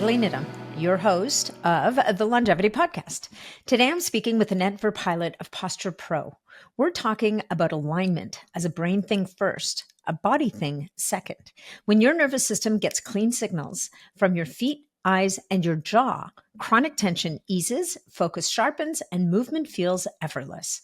Natalie Niddam, your host of the Longevity Podcast. Today I'm speaking with Annette Verpillot of Posturepro. We're talking about alignment as a brain thing first, a body thing second. When your nervous system gets clean signals from your feet, eyes, and your jaw, chronic tension eases, focus sharpens, and movement feels effortless.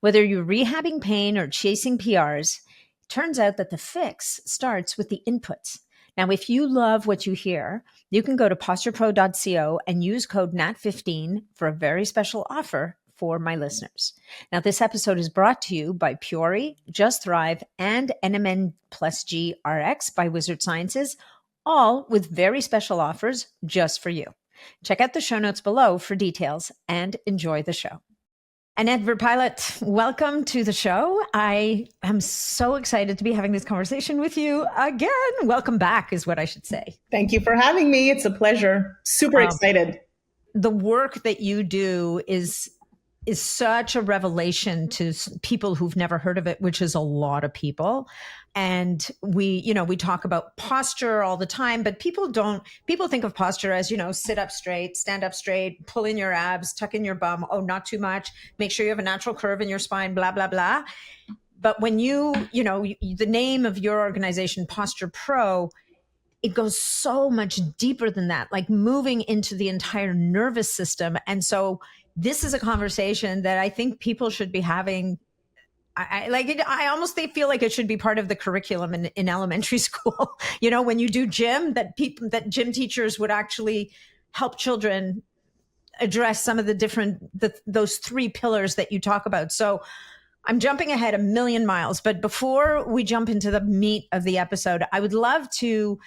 Whether you're rehabbing pain or chasing PRs, it turns out that the fix starts with the inputs. Now, if you love what you hear, you can go to posturepro.co and use code NAT15 for a very special offer for my listeners. Now, this episode is brought to you by Puri, Just Thrive, and NMN Plus G RX by Wizard Sciences, all with very special offers just for you. Check out the show notes below for details and enjoy the show. Annette Verpillot, welcome to the show. I am so excited to be having this conversation with you again. Welcome back is what I should say. Thank you for having me. It's a pleasure. Super excited. The work that you do is such a revelation to people who've never heard of it, which is a lot of people. And we talk about posture all the time, but people think of posture as, sit up straight, stand up straight, pull in your abs, tuck in your bum. Oh, not too much. Make sure you have a natural curve in your spine, blah, blah, blah. But when the name of your organization, Posturepro, it goes so much deeper than that, like moving into the entire nervous system. And so this is a conversation that I think people should be having. I almost feel like it should be part of the curriculum in elementary school. When you do gym, that gym teachers would actually help children address some of those three pillars that you talk about. So I'm jumping ahead a million miles, but before we jump into the meat of the episode, I would love to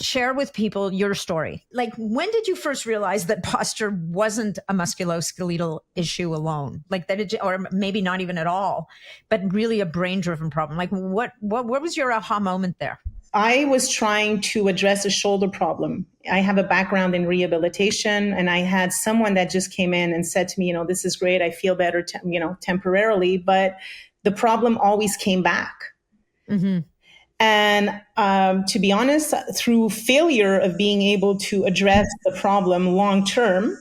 share with people your story. Like, when did you first realize that posture wasn't a musculoskeletal issue alone? Like that, or maybe not even at all, but really a brain-driven problem? Like, what was your aha moment there? I was trying to address a shoulder problem. I have a background in rehabilitation, and I had someone that just came in and said to me, this is great. I feel better, temporarily, but the problem always came back. Mm-hmm. And to be honest, through failure of being able to address the problem long term,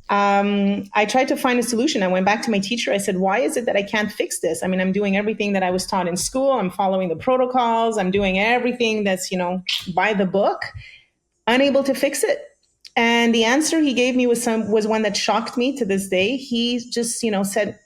I tried to find a solution. I went back to my teacher. I said, why is it that I can't fix this? I mean, I'm doing everything that I was taught in school. I'm following the protocols. I'm doing everything that's, by the book, unable to fix it. And the answer he gave me was one that shocked me to this day. He just, said,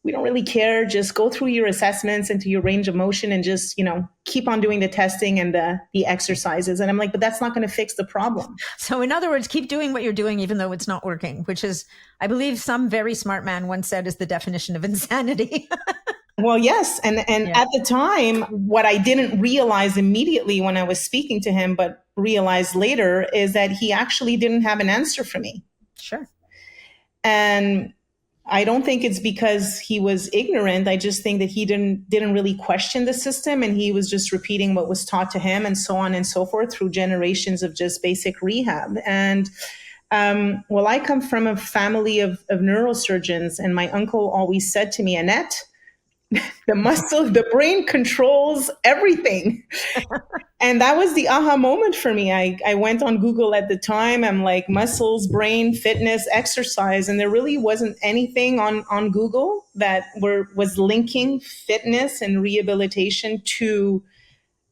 we don't really care. Just go through your assessments into your range of motion and just, keep on doing the testing and the exercises. And I'm like, but that's not going to fix the problem. So in other words, keep doing what you're doing, even though it's not working, which is, I believe some very smart man once said, is the definition of insanity. Well, yes. And At the time, what I didn't realize immediately when I was speaking to him, but realized later, is that he actually didn't have an answer for me. Sure. And I don't think it's because he was ignorant. I just think that he didn't really question the system, and he was just repeating what was taught to him, and so on and so forth, through generations of just basic rehab. And I come from a family of neurosurgeons, and my uncle always said to me, Annette, the brain controls everything. And that was the aha moment for me. I went on Google at the time. I'm like, muscles, brain, fitness, exercise. And there really wasn't anything on Google that was linking fitness and rehabilitation to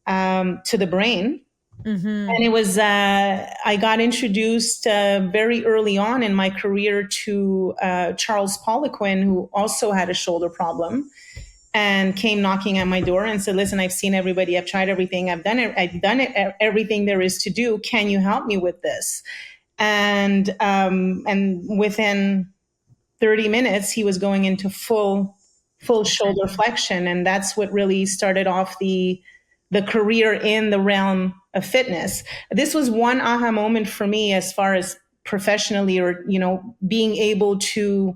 the brain. Mm-hmm. And it was, I got introduced very early on in my career to Charles Poliquin, who also had a shoulder problem, and came knocking at my door and said, listen, I've seen everybody. I've tried everything. I've done it, everything there is to do. Can you help me with this? And within 30 minutes, he was going into full shoulder flexion. And that's what really started off the career in the realm of fitness. This was one aha moment for me as far as professionally, or, being able to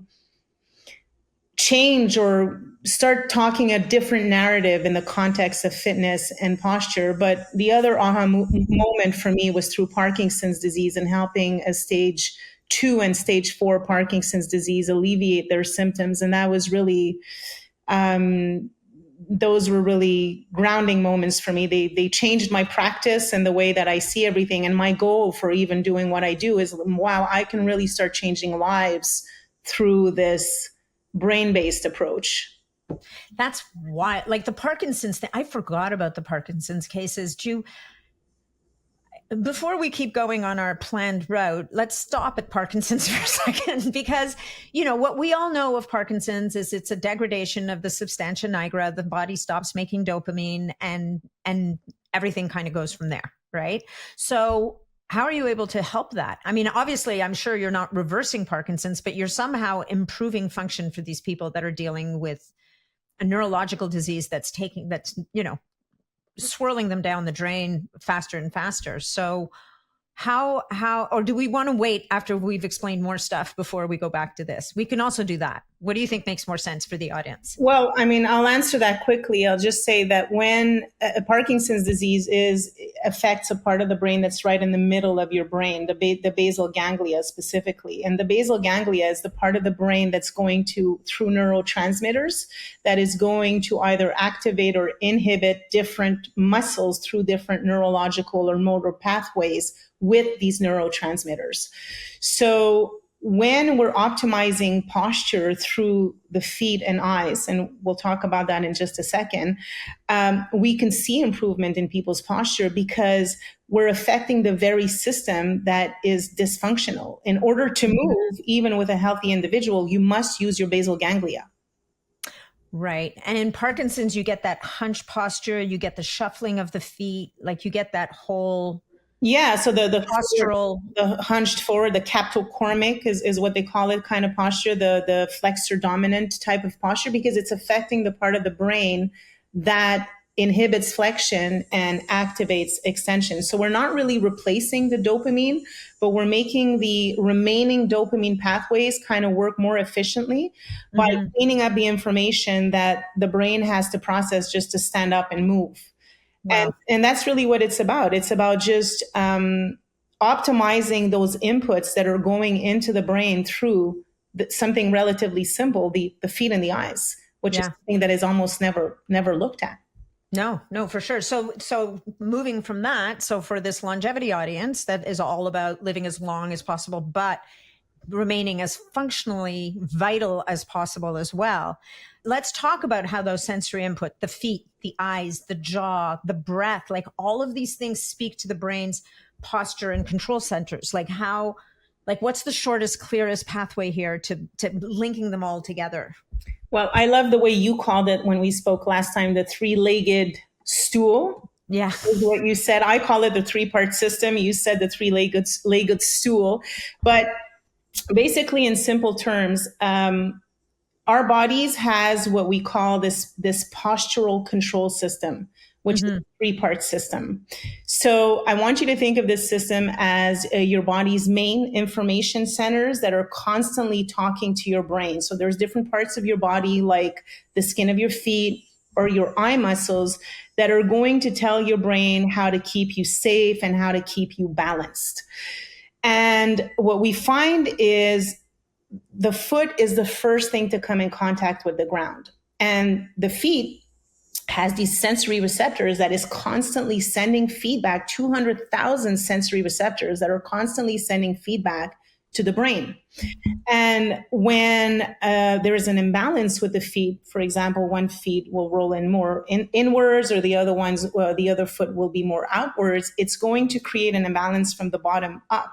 change or start talking a different narrative in the context of fitness and posture. But the other aha moment for me was through Parkinson's disease and helping a stage 2 and stage 4 Parkinson's disease alleviate their symptoms. And that was really those were really grounding moments for me. They changed my practice and the way that I see everything. And my goal for even doing what I do is, wow, I can really start changing lives through this brain-based approach. That's why, like the Parkinson's thing, I forgot about the Parkinson's cases. Before we keep going on our planned route, let's stop at Parkinson's for a second, because, what we all know of Parkinson's is it's a degradation of the substantia nigra. The body stops making dopamine and everything kind of goes from there, right? So how are you able to help that? I mean, obviously, I'm sure you're not reversing Parkinson's, but you're somehow improving function for these people that are dealing with a neurological disease that's swirling them down the drain faster and faster. So how, or do we want to wait after we've explained more stuff before we go back to this? We can also do that. What do you think makes more sense for the audience? Well, I mean, I'll answer that quickly. I'll just say that when Parkinson's disease affects a part of the brain that's right in the middle of your brain, the basal ganglia specifically. And the basal ganglia is the part of the brain that's going to, through neurotransmitters, that is going to either activate or inhibit different muscles through different neurological or motor pathways with these neurotransmitters. So when we're optimizing posture through the feet and eyes, and we'll talk about that in just a second, we can see improvement in people's posture because we're affecting the very system that is dysfunctional. In order to move, even with a healthy individual, you must use your basal ganglia. Right. And in Parkinson's, you get that hunch posture, you get the shuffling of the feet, like you get that whole... Yeah, so the postural, the hunched forward, the captocormic is what they call it, kind of posture, the flexor dominant type of posture, because it's affecting the part of the brain that inhibits flexion and activates extension. So we're not really replacing the dopamine, but we're making the remaining dopamine pathways kind of work more efficiently by cleaning up the information that the brain has to process just to stand up and move. Wow. And that's really what it's about. It's about just optimizing those inputs that are going into the brain through something relatively simple, the feet and the eyes, which is something that is almost never looked at. No, for sure. So moving from that, so for this longevity audience that is all about living as long as possible, but remaining as functionally vital as possible as well. Let's talk about how those sensory input, the feet, the eyes, the jaw, the breath, like all of these things speak to the brain's posture and control centers. Like what's the shortest, clearest pathway here to linking them all together? Well, I love the way you called it when we spoke last time, the three-legged stool. Yeah. Is what you said. I call it the three-part system. You said the three-legged stool. But basically, in simple terms, our bodies has what we call this postural control system, which is a three-part system. So I want you to think of this system as your body's main information centers that are constantly talking to your brain. So there's different parts of your body, like the skin of your feet or your eye muscles, that are going to tell your brain how to keep you safe and how to keep you balanced. And what we find is the foot is the first thing to come in contact with the ground. And the feet has these sensory receptors that is constantly sending feedback, 200,000 sensory receptors that are constantly sending feedback to the brain. And when there is an imbalance with the feet, for example, one feet will roll in more inwards or the other foot will be more outwards, it's going to create an imbalance from the bottom up.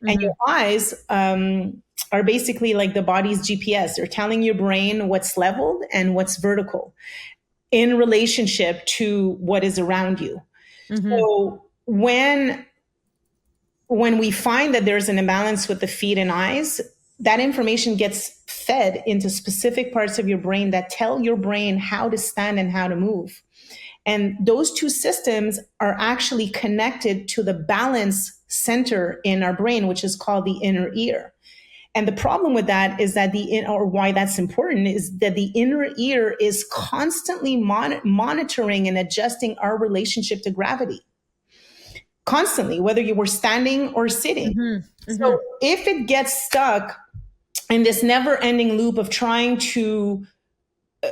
And your eyes are basically like the body's GPS. They're telling your brain what's leveled and what's vertical in relationship to what is around you. So when we find that there's an imbalance with the feet and eyes, that information gets fed into specific parts of your brain that tell your brain how to stand and how to move. And those two systems are actually connected to the balance center in our brain, which is called the inner ear. And the problem with that is that why that's important is that the inner ear is constantly monitoring and adjusting our relationship to gravity. Constantly, whether you were standing or sitting. So if it gets stuck in this never-ending loop of trying to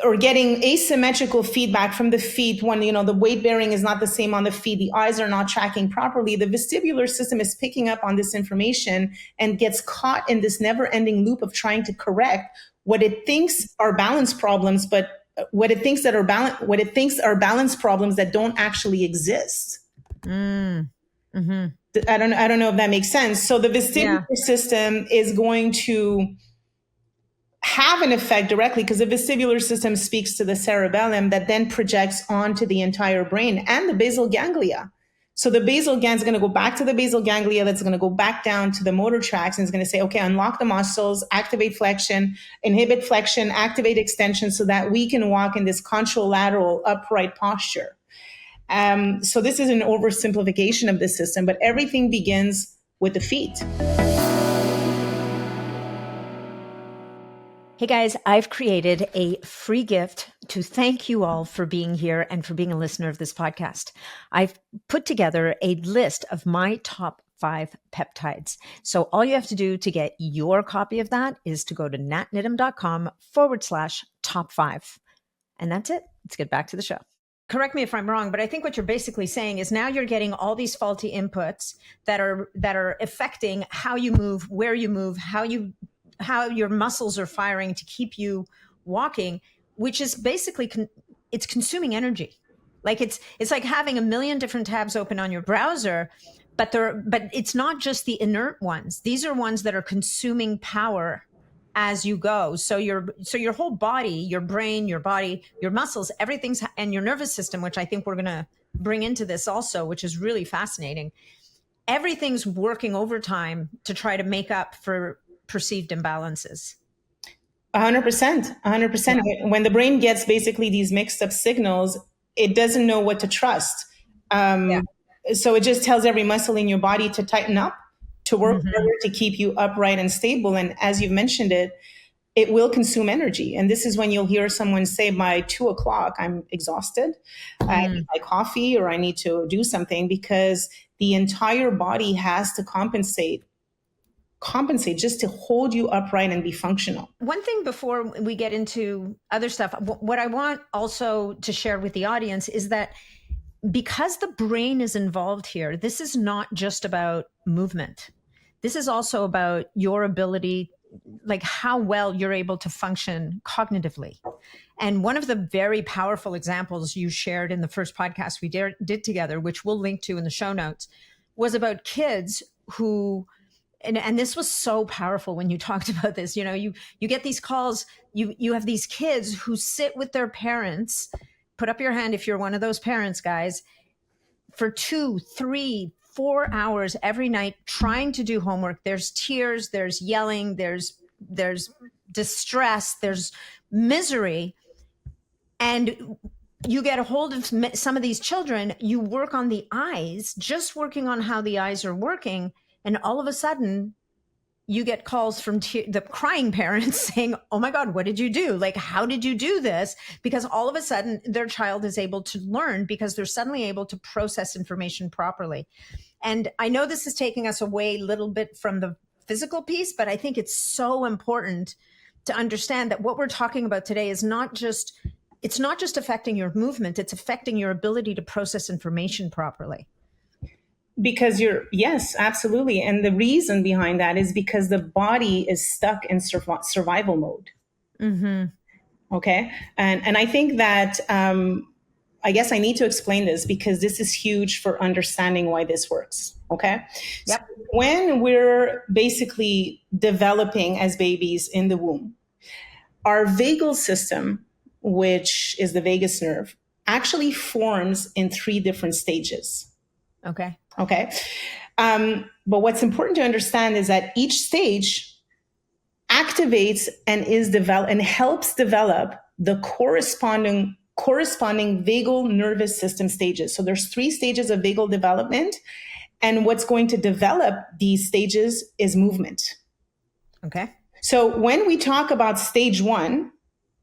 or getting asymmetrical feedback from the feet when, the weight bearing is not the same on the feet, the eyes are not tracking properly, the vestibular system is picking up on this information and gets caught in this never ending loop of trying to correct what it thinks are balance problems, but what it thinks are balance problems that don't actually exist. Mm-hmm. I don't know if that makes sense. So the vestibular system is going to have an effect directly because the vestibular system speaks to the cerebellum that then projects onto the entire brain and the basal ganglia. So the basal ganglia is going to go back to the basal ganglia, that's going to go back down to the motor tracts, and it's going to say, okay, unlock the muscles, activate flexion, inhibit flexion, activate extension so that we can walk in this contralateral upright posture. So this is an oversimplification of the system, but everything begins with the feet. Hey guys, I've created a free gift to thank you all for being here and for being a listener of this podcast. I've put together a list of my top 5 peptides. So all you have to do to get your copy of that is to go to natniddam.com/top5. And that's it. Let's get back to the show. Correct me if I'm wrong, but I think what you're basically saying is now you're getting all these faulty inputs that are affecting how you move, where you move, how your muscles are firing to keep you walking, which is basically it's consuming energy. Like it's like having a million different tabs open on your browser, but it's not just the inert ones. These are ones that are consuming power as you go. So your whole body, your brain, your body, your muscles, everything's, and your nervous system, which I think we're going to bring into this also, which is really fascinating. Everything's working overtime to try to make up for perceived imbalances. 100%. Yeah. When the brain gets basically these mixed up signals, it doesn't know what to trust. So it just tells every muscle in your body to tighten up, to work harder, to keep you upright and stable. And as you've mentioned it will consume energy. And this is when you'll hear someone say, by 2:00, I'm exhausted. I need my coffee, or I need to do something, because the entire body has to compensate just to hold you upright and be functional. One thing before we get into other stuff, what I want also to share with the audience is that because the brain is involved here, this is not just about movement. This is also about your ability, like how well you're able to function cognitively. And one of the very powerful examples you shared in the first podcast we did together, which we'll link to in the show notes, was about kids who, and this was so powerful when you talked about this, you get these calls, you have these kids who sit with their parents. Put up your hand if you're one of those parents, guys, for 2, 3, 4 hours every night trying to do homework. There's tears, there's yelling, there's distress, there's misery. And you get a hold of some of these children, you work on the eyes, just working on how the eyes are working. And all of a sudden, you get calls from the crying parents saying, oh my God, what did you do? Like, how did you do this? Because all of a sudden, their child is able to learn because they're suddenly able to process information properly. And I know this is taking us away a little bit from the physical piece, but I think it's so important to understand that what we're talking about today is it's not just affecting your movement, it's affecting your ability to process information properly. Because yes, absolutely. And the reason behind that is because the body is stuck in survival mode. Okay. And I think that, I guess I need to explain this because this is huge for understanding why this works. Okay. Yep. So when we're basically developing as babies in the womb, our vagal system, which is the vagus nerve, actually forms in 3 different stages. Okay. But what's important to understand is that each stage activates and and helps develop the corresponding vagal nervous system stages. So there's 3 stages of vagal development, and what's going to develop these stages is movement. Okay. So when we talk about stage 1,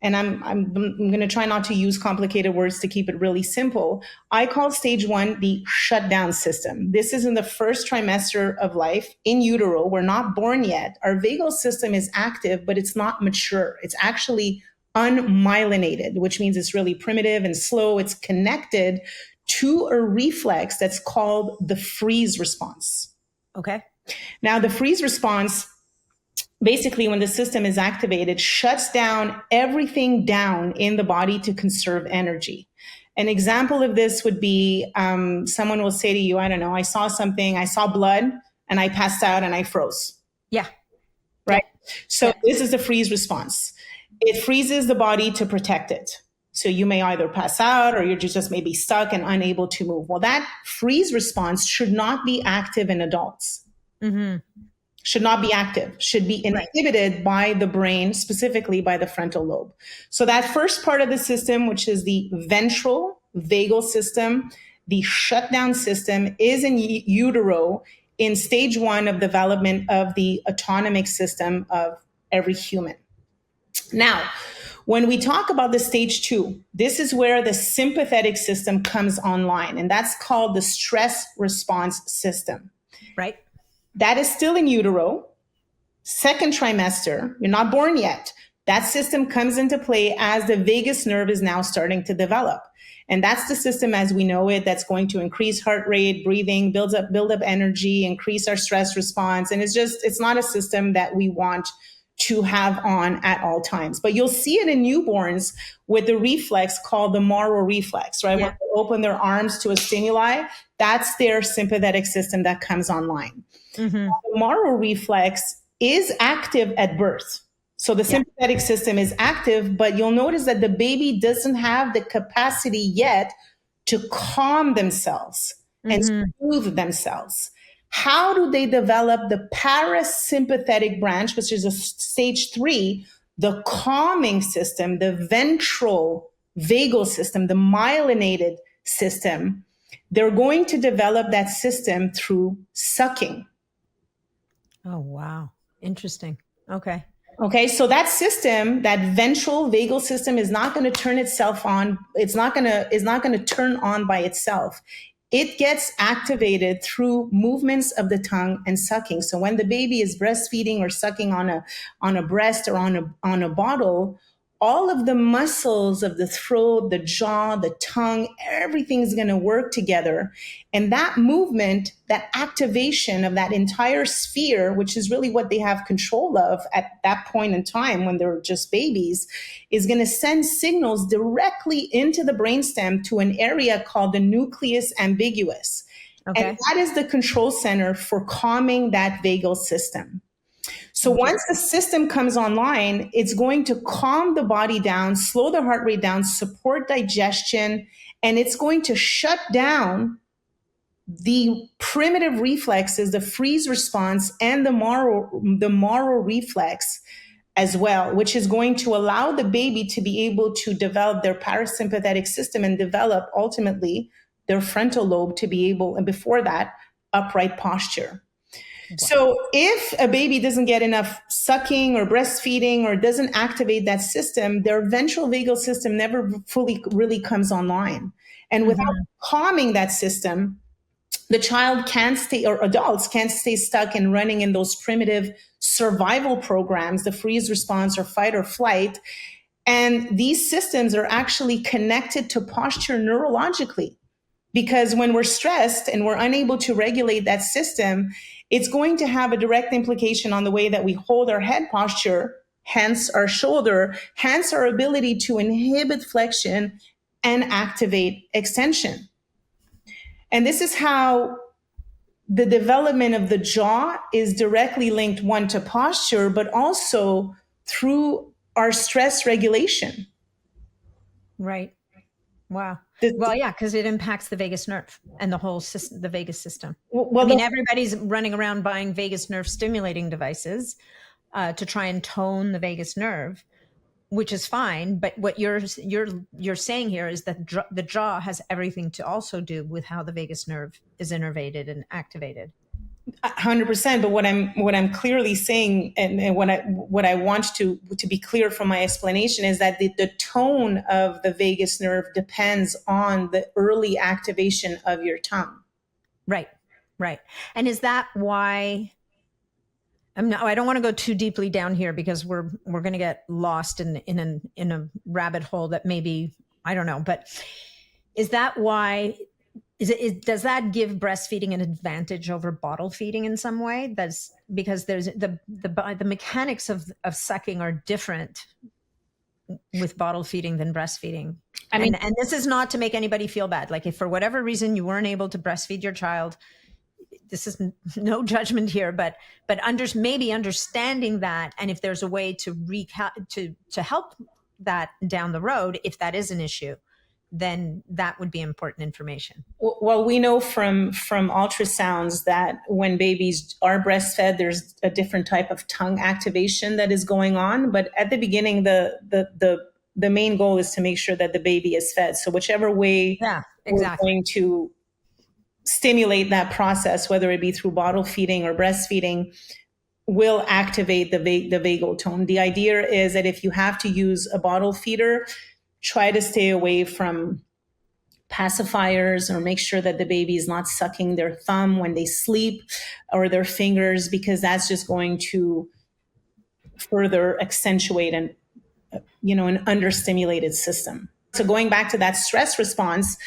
and I'm going to try not to use complicated words to keep it really simple, I call stage 1 the shutdown system. This is in the first trimester of life in utero. We're not born yet. Our vagal system is active, but it's not mature. It's actually unmyelinated, which means it's really primitive and slow. It's connected to a reflex that's called the freeze response. Okay. Now, the freeze response, basically, when the system is activated, shuts down everything down in the body to conserve energy. An example of this would be someone will say to you, I don't know, I saw something, I saw blood, and I passed out and I froze. Yeah. Right? Yeah. So this is the freeze response. It freezes the body to protect it. So you may either pass out or you're just maybe stuck and unable to move. Well, that freeze response should not be active in adults. Mm-hmm. Should not be active, should be inhibited by the brain, specifically by the frontal lobe. So that first part of the system, which is the ventral vagal system, the shutdown system, is in utero in stage 1 of development of the autonomic system of every human. Now, when we talk about the stage 2, this is where the sympathetic system comes online, and that's called the stress response system. Right. That is still in utero, second trimester. You're not born yet. That system comes into play as the vagus nerve is now starting to develop. And that's the system as we know it that's going to increase heart rate, breathing, build up energy, increase our stress response. And it's not a system that we want to have on at all times. But you'll see it in newborns with the reflex called the Moro reflex, right? Yeah. When they open their arms to a stimuli, that's their sympathetic system that comes online. Mm-hmm. The Moro reflex is active at birth. So the sympathetic system is active, but you'll notice that the baby doesn't have the capacity yet to calm themselves and soothe themselves. How do they develop the parasympathetic branch, which is a stage 3, the calming system, the ventral vagal system, the myelinated system? They're going to develop that system through sucking. Oh, wow. Interesting. Okay. Okay, so that system, that ventral vagal system, is not going to turn itself on. It's not going to turn on by itself. It gets activated through movements of the tongue and sucking. So when the baby is breastfeeding or sucking on a breast or on a bottle, all of the muscles of the throat, the jaw, the tongue, everything is going to work together. And that movement, that activation of that entire sphere, which is really what they have control of at that point in time when they're just babies, is going to send signals directly into the brainstem to an area called the nucleus ambiguus. Okay. And that is the control center for calming that vagal system. So once the system comes online, it's going to calm the body down, slow the heart rate down, support digestion, and it's going to shut down the primitive reflexes, the freeze response, and the Moro reflex as well, which is going to allow the baby to be able to develop their parasympathetic system and develop ultimately their frontal lobe to be able, and before that, upright posture. Wow. So if a baby doesn't get enough sucking or breastfeeding or doesn't activate that system, their ventral vagal system never fully really comes online. And without calming that system, the child can't stay, or adults can't stay stuck and running in those primitive survival programs, the freeze response or fight or flight. And these systems are actually connected to posture neurologically. Because when we're stressed and we're unable to regulate that system, it's going to have a direct implication on the way that we hold our head posture, hence our shoulder, hence our ability to inhibit flexion and activate extension. And this is how the development of the jaw is directly linked, one, to posture, but also through our stress regulation. Right. Wow. Well, yeah, because it impacts the vagus nerve and the whole system, the vagus system. Well, I mean, everybody's running around buying vagus nerve stimulating devices to try and tone the vagus nerve, which is fine. But what you're saying here is that the jaw has everything to also do with how the vagus nerve is innervated and activated. 100%. But what I'm clearly saying, and what I want to be clear from my explanation, is that the tone of the vagus nerve depends on the early activation of your tongue. Right. And is that why? I don't want to go too deeply down here because we're going to get lost in a rabbit hole that maybe, I don't know, but is that why, does that give breastfeeding an advantage over bottle feeding in some way? That's because there's the mechanics of sucking are different with bottle feeding than breastfeeding. I mean, and this is not to make anybody feel bad. Like if for whatever reason you weren't able to breastfeed your child, this is no judgment here, but maybe understanding that, and if there's a way to help that down the road, if that is an issue, then that would be important information. Well, we know from ultrasounds that when babies are breastfed, there's a different type of tongue activation that is going on. But at the beginning, the main goal is to make sure that the baby is fed. So whichever way we're going to stimulate that process, whether it be through bottle feeding or breastfeeding, will activate the vagal tone. The idea is that if you have to use a bottle feeder, try to stay away from pacifiers, or make sure that the baby is not sucking their thumb when they sleep or their fingers, because that's just going to further accentuate an understimulated system. So going back to that stress response,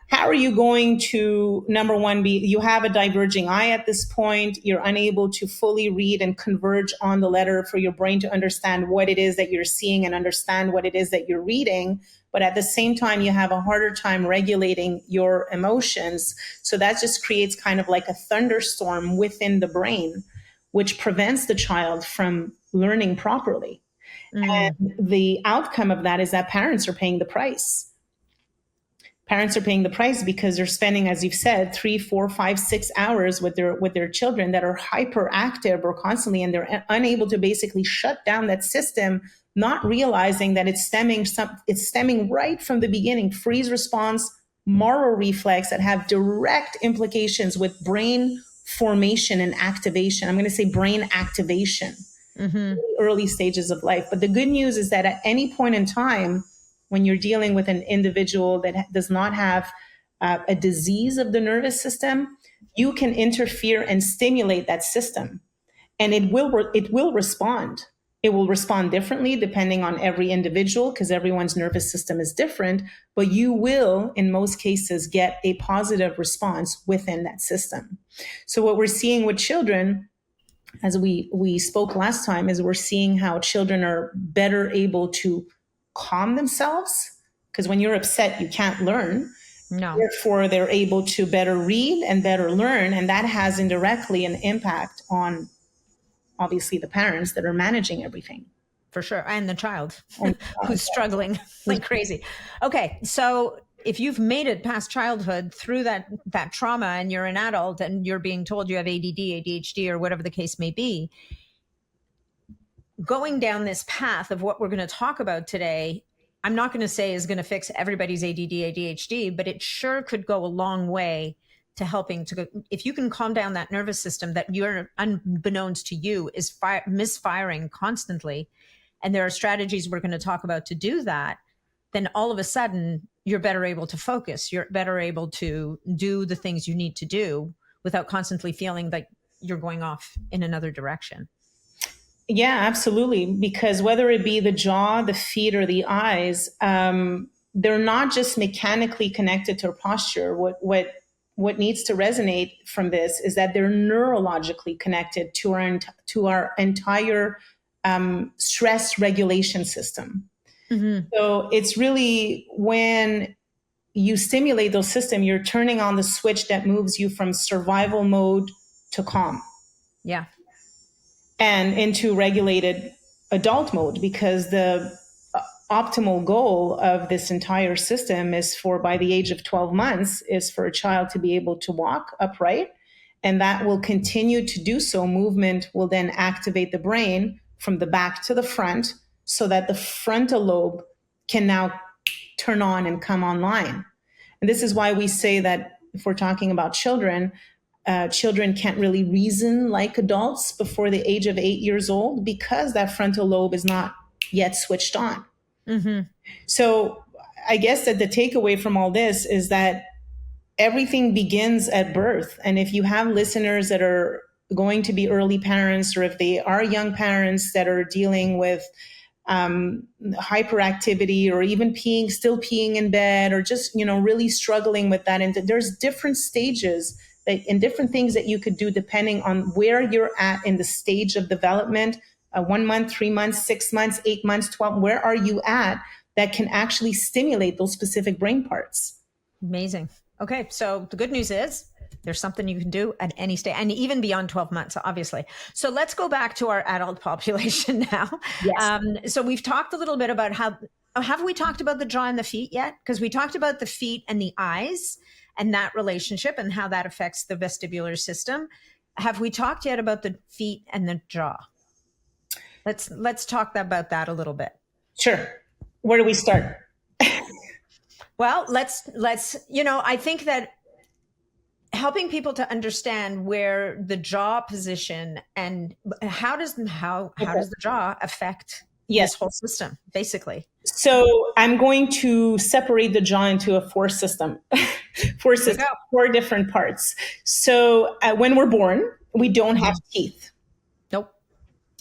how are you going to, number one, you have a diverging eye at this point. You're unable to fully read and converge on the letter for your brain to understand what it is that you're seeing and understand what it is that you're reading. But at the same time, you have a harder time regulating your emotions. So that just creates kind of like a thunderstorm within the brain, which prevents the child from learning properly. And the outcome of that is that parents are paying the price. Parents are paying the price because they're spending, as you've said, 3, 4, 5, 6 hours with their children that are hyperactive or constantly, and they're unable to basically shut down that system, not realizing that it's stemming right from the beginning. Freeze response, Moro reflex that have direct implications with brain formation and activation. I'm going to say brain activation. Early stages of life. But the good news is that at any point in time, when you're dealing with an individual that does not have a disease of the nervous system, you can interfere and stimulate that system, and it will respond. It will respond differently depending on every individual, because everyone's nervous system is different, but you will, in most cases, get a positive response within that system. So what we're seeing with children, as we spoke last time, is we're seeing how children are better able to calm themselves, because when you're upset, you can't learn. No. Therefore, they're able to better read and better learn. And that has indirectly an impact on, obviously, the parents that are managing everything. For sure. And the child who's struggling like crazy. Okay. So if you've made it past childhood through that trauma, and you're an adult and you're being told you have ADD, ADHD, or whatever the case may be, going down this path of what we're going to talk about today, I'm not going to say is going to fix everybody's ADD, ADHD, but it sure could go a long way to helping to go. If you can calm down that nervous system that you're, unbeknownst to you, is misfiring constantly, and there are strategies we're going to talk about to do that, then all of a sudden you're better able to focus. You're better able to do the things you need to do without constantly feeling like you're going off in another direction. Yeah, absolutely. Because whether it be the jaw, the feet, or the eyes, they're not just mechanically connected to our posture. What needs to resonate from this is that they're neurologically connected to our entire stress regulation system. So it's really when you stimulate those systems, you're turning on the switch that moves you from survival mode to calm. Yeah. And into regulated adult mode, because the optimal goal of this entire system is for, by the age of 12 months, is for a child to be able to walk upright, and that will continue to do so. Movement will then activate the brain from the back to the front, so that the frontal lobe can now turn on and come online. And this is why we say that if we're talking about children, children can't really reason like adults before the age of 8 years old, because that frontal lobe is not yet switched on. So I guess that the takeaway from all this is that everything begins at birth. And if you have listeners that are going to be early parents, or if they are young parents that are dealing with hyperactivity, or even still peeing in bed, or just, really struggling with that. And there's different stages and different things that you could do depending on where you're at in the stage of development, 1 month, 3 months, 6 months, 8 months, 12, where are you at that can actually stimulate those specific brain parts. Amazing. Okay. So the good news is there's something you can do at any stage, and even beyond 12 months, obviously. So let's go back to our adult population now. Yes. So we've talked a little bit about have we talked about the jaw and the feet yet? Because we talked about the feet and the eyes and that relationship and how that affects the vestibular system. Have we talked yet about the feet and the jaw? Let's talk about that a little bit. Sure. Where do we start? Well, let's, I think that helping people to understand where the jaw position and how does the jaw affect this whole system, basically. So I'm going to separate the jaw into a four different parts. So when we're born, we don't have teeth. Nope.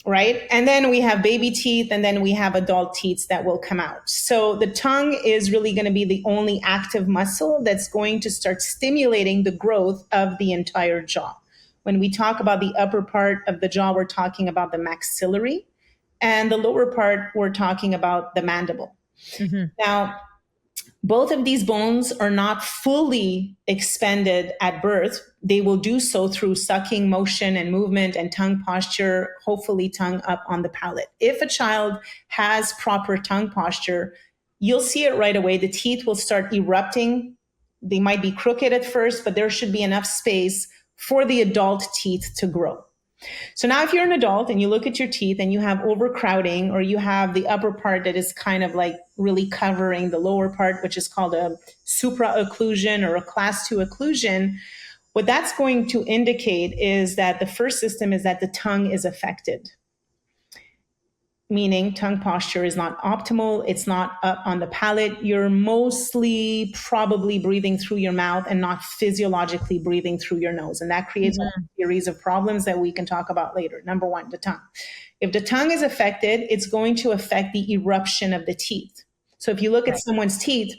Right? And then we have baby teeth, and then we have adult teeth that will come out. So the tongue is really going to be the only active muscle that's going to start stimulating the growth of the entire jaw. When we talk about the upper part of the jaw, we're talking about the maxillary, and the lower part, we're talking about the mandible. Mm-hmm. Now, both of these bones are not fully expanded at birth. They will do so through sucking motion and movement and tongue posture, hopefully tongue up on the palate. If a child has proper tongue posture, you'll see it right away. The teeth will start erupting. They might be crooked at first, but there should be enough space for the adult teeth to grow. So now if you're an adult and you look at your teeth and you have overcrowding, or you have the upper part that is kind of like really covering the lower part, which is called a supraocclusion or a class 2 occlusion, what that's going to indicate is that the first system is that the tongue is affected. Meaning tongue posture is not optimal. It's not up on the palate. You're mostly probably breathing through your mouth and not physiologically breathing through your nose. And that creates a series of problems that we can talk about later. Number one, the tongue. If the tongue is affected, it's going to affect the eruption of the teeth. So if you look at someone's teeth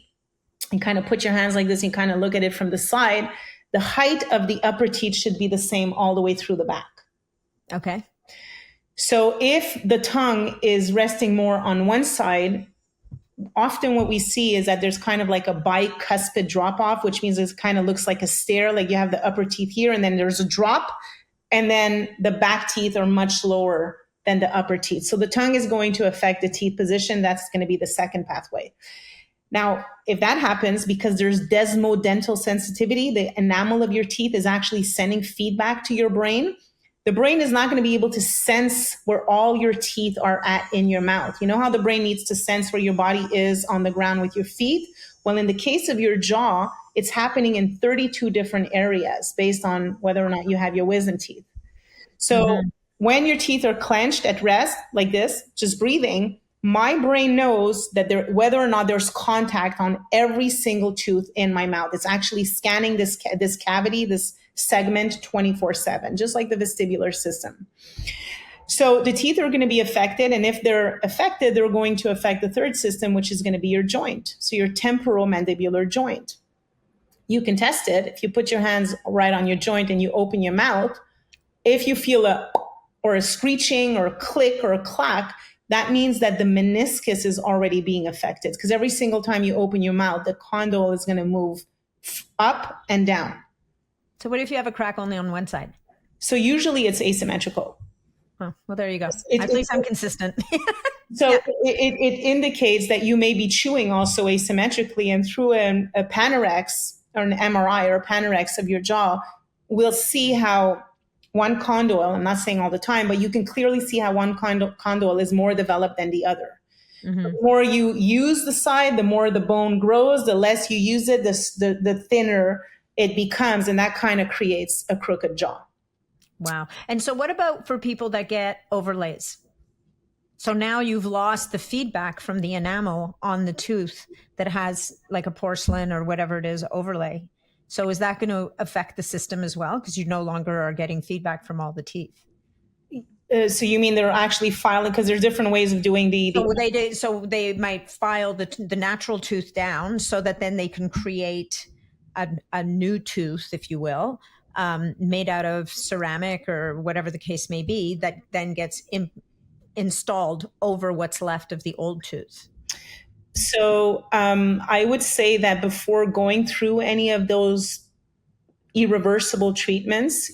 and kind of put your hands like this and kind of look at it from the side, the height of the upper teeth should be the same all the way through the back. Okay. So if the tongue is resting more on one side, often what we see is that there's kind of like a bicuspid drop off, which means it kind of looks like a stair, like you have the upper teeth here and then there's a drop, and then the back teeth are much lower than the upper teeth. So the tongue is going to affect the teeth position. That's going to be the second pathway. Now, if that happens, because there's desmodental sensitivity, the enamel of your teeth is actually sending feedback to your brain. The brain is not going to be able to sense where all your teeth are at in your mouth. You know how the brain needs to sense where your body is on the ground with your feet? Well, in the case of your jaw, it's happening in 32 different areas based on whether or not you have your wisdom teeth. So when your teeth are clenched at rest, like this, just breathing, my brain knows that whether or not there's contact on every single tooth in my mouth. It's actually scanning this cavity, this segment 24/7, just like the vestibular system. So the teeth are going to be affected. And if they're affected, they're going to affect the third system, which is going to be your joint. So your temporomandibular joint. You can test it. If you put your hands right on your joint and you open your mouth, if you feel a screeching or a click or a clack, that means that the meniscus is already being affected. Because every single time you open your mouth, the condyle is going to move up and down. So what if you have a crack only on one side? So usually it's asymmetrical. Oh, well, there you go. At least I'm consistent. So it indicates that you may be chewing also asymmetrically, and through a panorex or an MRI or a panorex of your jaw, we'll see how one condyle, I'm not saying all the time, but you can clearly see how one condyle is more developed than the other. Mm-hmm. The more you use the side, the more the bone grows. The less you use it, the thinner it becomes, and that kind of creates a crooked jaw. Wow. And so what about for people that get overlays? So now you've lost the feedback from the enamel on the tooth that has like a porcelain or whatever it is overlay. So is that going to affect the system as well? Because you no longer are getting feedback from all the teeth. So you mean they're actually filing, because there's different ways of doing So they might file the natural tooth down so that then they can create a new tooth, if you will, made out of ceramic or whatever the case may be, that then gets installed over what's left of the old tooth. So I would say that before going through any of those irreversible treatments,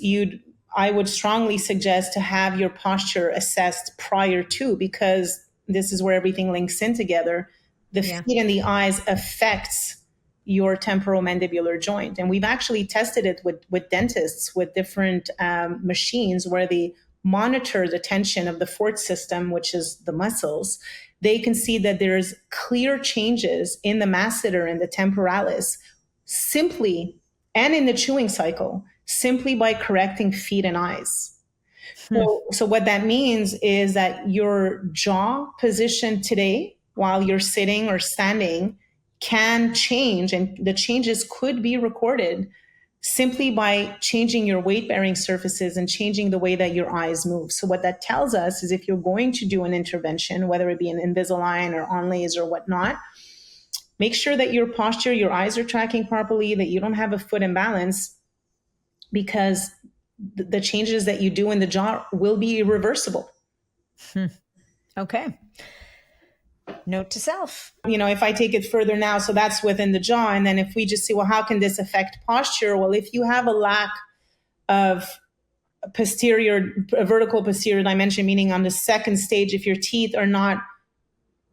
I would strongly suggest to have your posture assessed prior to, because this is where everything links in together. The feet and the eyes affects your temporomandibular joint. And we've actually tested it with dentists with different machines where they monitor the tension of the fourth system, which is the muscles. They can see that there's clear changes in the masseter and the temporalis simply, and in the chewing cycle, simply by correcting feet and eyes. So what that means is that your jaw position today, while you're sitting or standing, can change, and the changes could be recorded simply by changing your weight-bearing surfaces and changing the way that your eyes move. So what that tells us is if you're going to do an intervention, whether it be an Invisalign or onlays or whatnot, make sure that your posture, your eyes are tracking properly, that you don't have a foot imbalance, because the changes that you do in the jaw will be irreversible. Okay. Note to self. If I take it further now, so that's within the jaw. And then if we just see, well, how can this affect posture? Well, if you have a lack of vertical posterior dimension, meaning on the second stage, if your teeth are not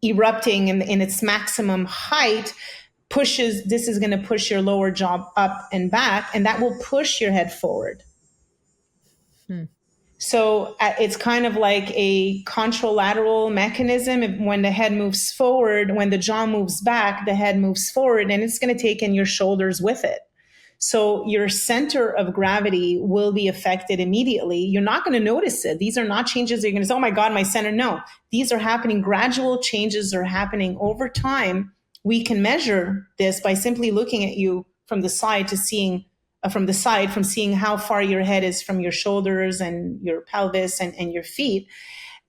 erupting in its maximum height, this is going to push your lower jaw up and back, and that will push your head forward. So it's kind of like a contralateral mechanism. When the head moves forward, when the jaw moves back, the head moves forward, and it's going to take in your shoulders with it. So your center of gravity will be affected immediately. You're not going to notice it. These are not changes that you're going to say, oh my God, my center. No, these are happening. Gradual changes are happening over time. We can measure this by simply looking at you from the side from seeing how far your head is from your shoulders and your pelvis and your feet.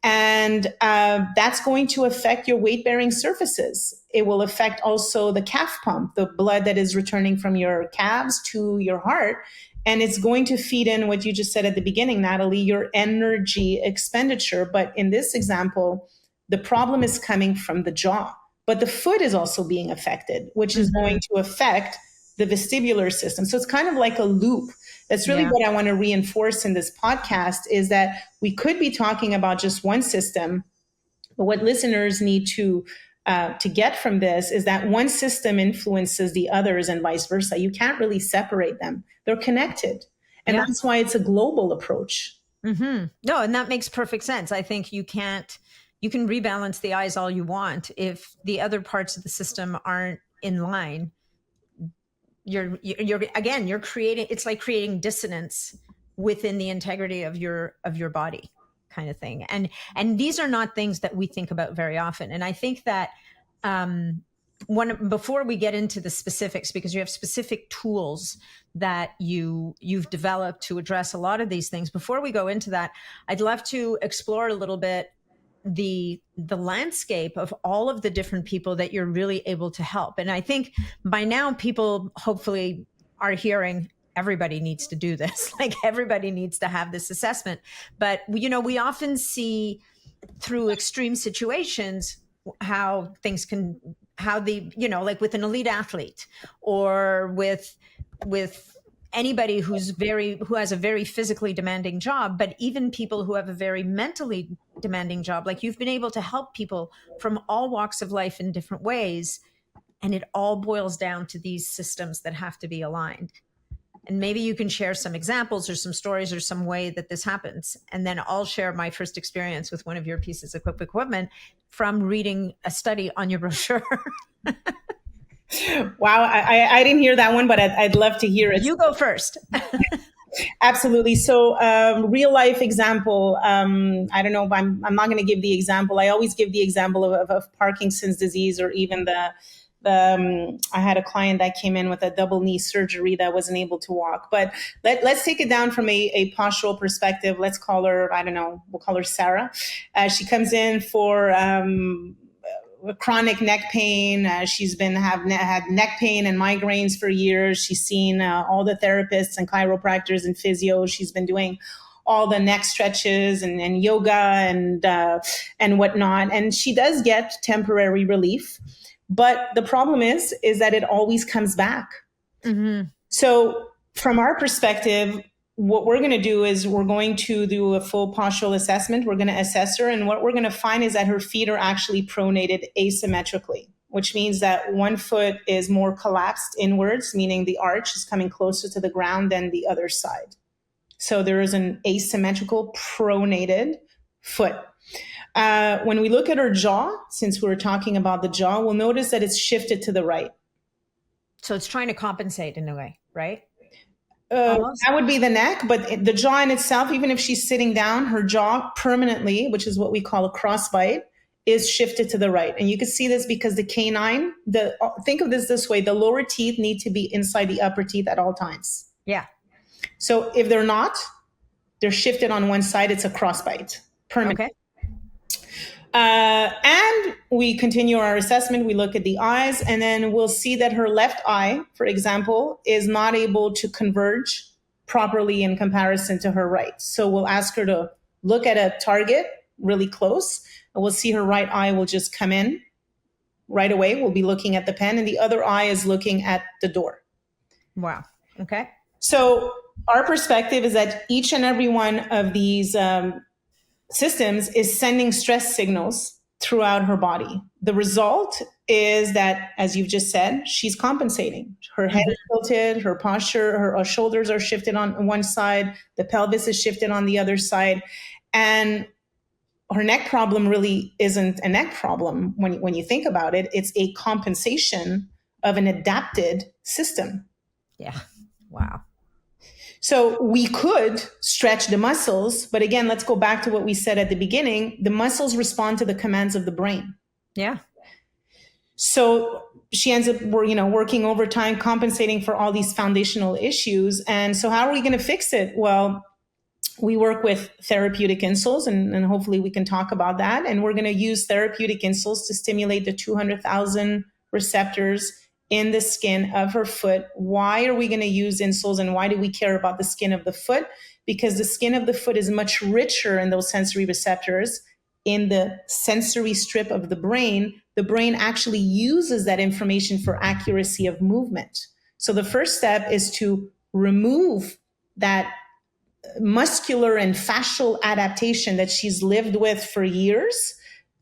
And that's going to affect your weight-bearing surfaces. It will affect also the calf pump, the blood that is returning from your calves to your heart. And it's going to feed in what you just said at the beginning, Natalie, your energy expenditure. But in this example, the problem is coming from the jaw. But the foot is also being affected, which is going to affect the vestibular system. So it's kind of like a loop. That's really what I want to reinforce in this podcast, is that we could be talking about just one system, but what listeners need to get from this is that one system influences the others and vice versa. You can't really separate them. They're connected. And that's why it's a global approach. No, and that makes perfect sense. I think you can rebalance the eyes all you want. If the other parts of the system aren't in line, you're creating, it's like creating dissonance within the integrity of your body, kind of thing. And these are not things that we think about very often. And I think that before we get into the specifics, because you have specific tools that you've developed to address a lot of these things, before we go into that, I'd love to explore a little bit the landscape of all of the different people that you're really able to help. And I think by now people hopefully are hearing, everybody needs to do this. Like everybody needs to have this assessment. But we often see through extreme situations how things can, like with an elite athlete or with anybody who has a very physically demanding job, but even people who have a very mentally demanding job, like you've been able to help people from all walks of life in different ways. And it all boils down to these systems that have to be aligned. And maybe you can share some examples or some stories or some way that this happens. And then I'll share my first experience with one of your pieces of equipment from reading a study on your brochure. Wow, I didn't hear that one, but I'd love to hear it. You go first. Absolutely. So real life example, I don't know if I'm not going to give the example. I always give the example of Parkinson's disease, or even I had a client that came in with a double knee surgery that wasn't able to walk. But let's take it down from a postural perspective. Let's call her, I don't know, we'll call her Sarah. She comes in for chronic neck pain. She's had neck pain and migraines for years. She's seen all the therapists and chiropractors and physios. She's been doing all the neck stretches and yoga and whatnot. And she does get temporary relief. But the problem is that it always comes back. Mm-hmm. So from our perspective, what we're going to do is we're going to do a full postural assessment. We're going to assess her. And what we're going to find is that her feet are actually pronated asymmetrically, which means that one foot is more collapsed inwards, meaning the arch is coming closer to the ground than the other side. So there is an asymmetrical pronated foot. When we look at her jaw, since we were talking about the jaw, we'll notice that it's shifted to the right. So it's trying to compensate in a way, right? That would be the neck, but the jaw in itself, even if she's sitting down, her jaw permanently, which is what we call a crossbite, is shifted to the right. And you can see this because the canine, think of this way, the lower teeth need to be inside the upper teeth at all times. Yeah. So if they're not, they're shifted on one side, it's a crossbite, permanent. Okay. And we continue our assessment. We look at the eyes, and then we'll see that her left eye, for example, is not able to converge properly in comparison to her right. So we'll ask her to look at a target really close, and we'll see her right eye will just come in right away. We'll be looking at the pen, and the other eye is looking at the door. Wow. Okay. So our perspective is that each and every one of these systems is sending stress signals throughout her body. The result is that, as you've just said, she's compensating. Her head is tilted, her posture, her shoulders are shifted on one side, the pelvis is shifted on the other side. And her neck problem really isn't a neck problem when you think about it. It's a compensation of an adapted system. Yeah. Wow. So we could stretch the muscles, but again, let's go back to what we said at the beginning. The muscles respond to the commands of the brain. Yeah. So she ends up, working overtime, compensating for all these foundational issues. And so how are we going to fix it? Well, we work with therapeutic insoles, and hopefully we can talk about that. And we're going to use therapeutic insoles to stimulate the 200,000 receptors in the skin of her foot. Why are we going to use insoles, and why do we care about the skin of the foot? Because the skin of the foot is much richer in those sensory receptors. In the sensory strip of the brain actually uses that information for accuracy of movement. So the first step is to remove that muscular and fascial adaptation that she's lived with for years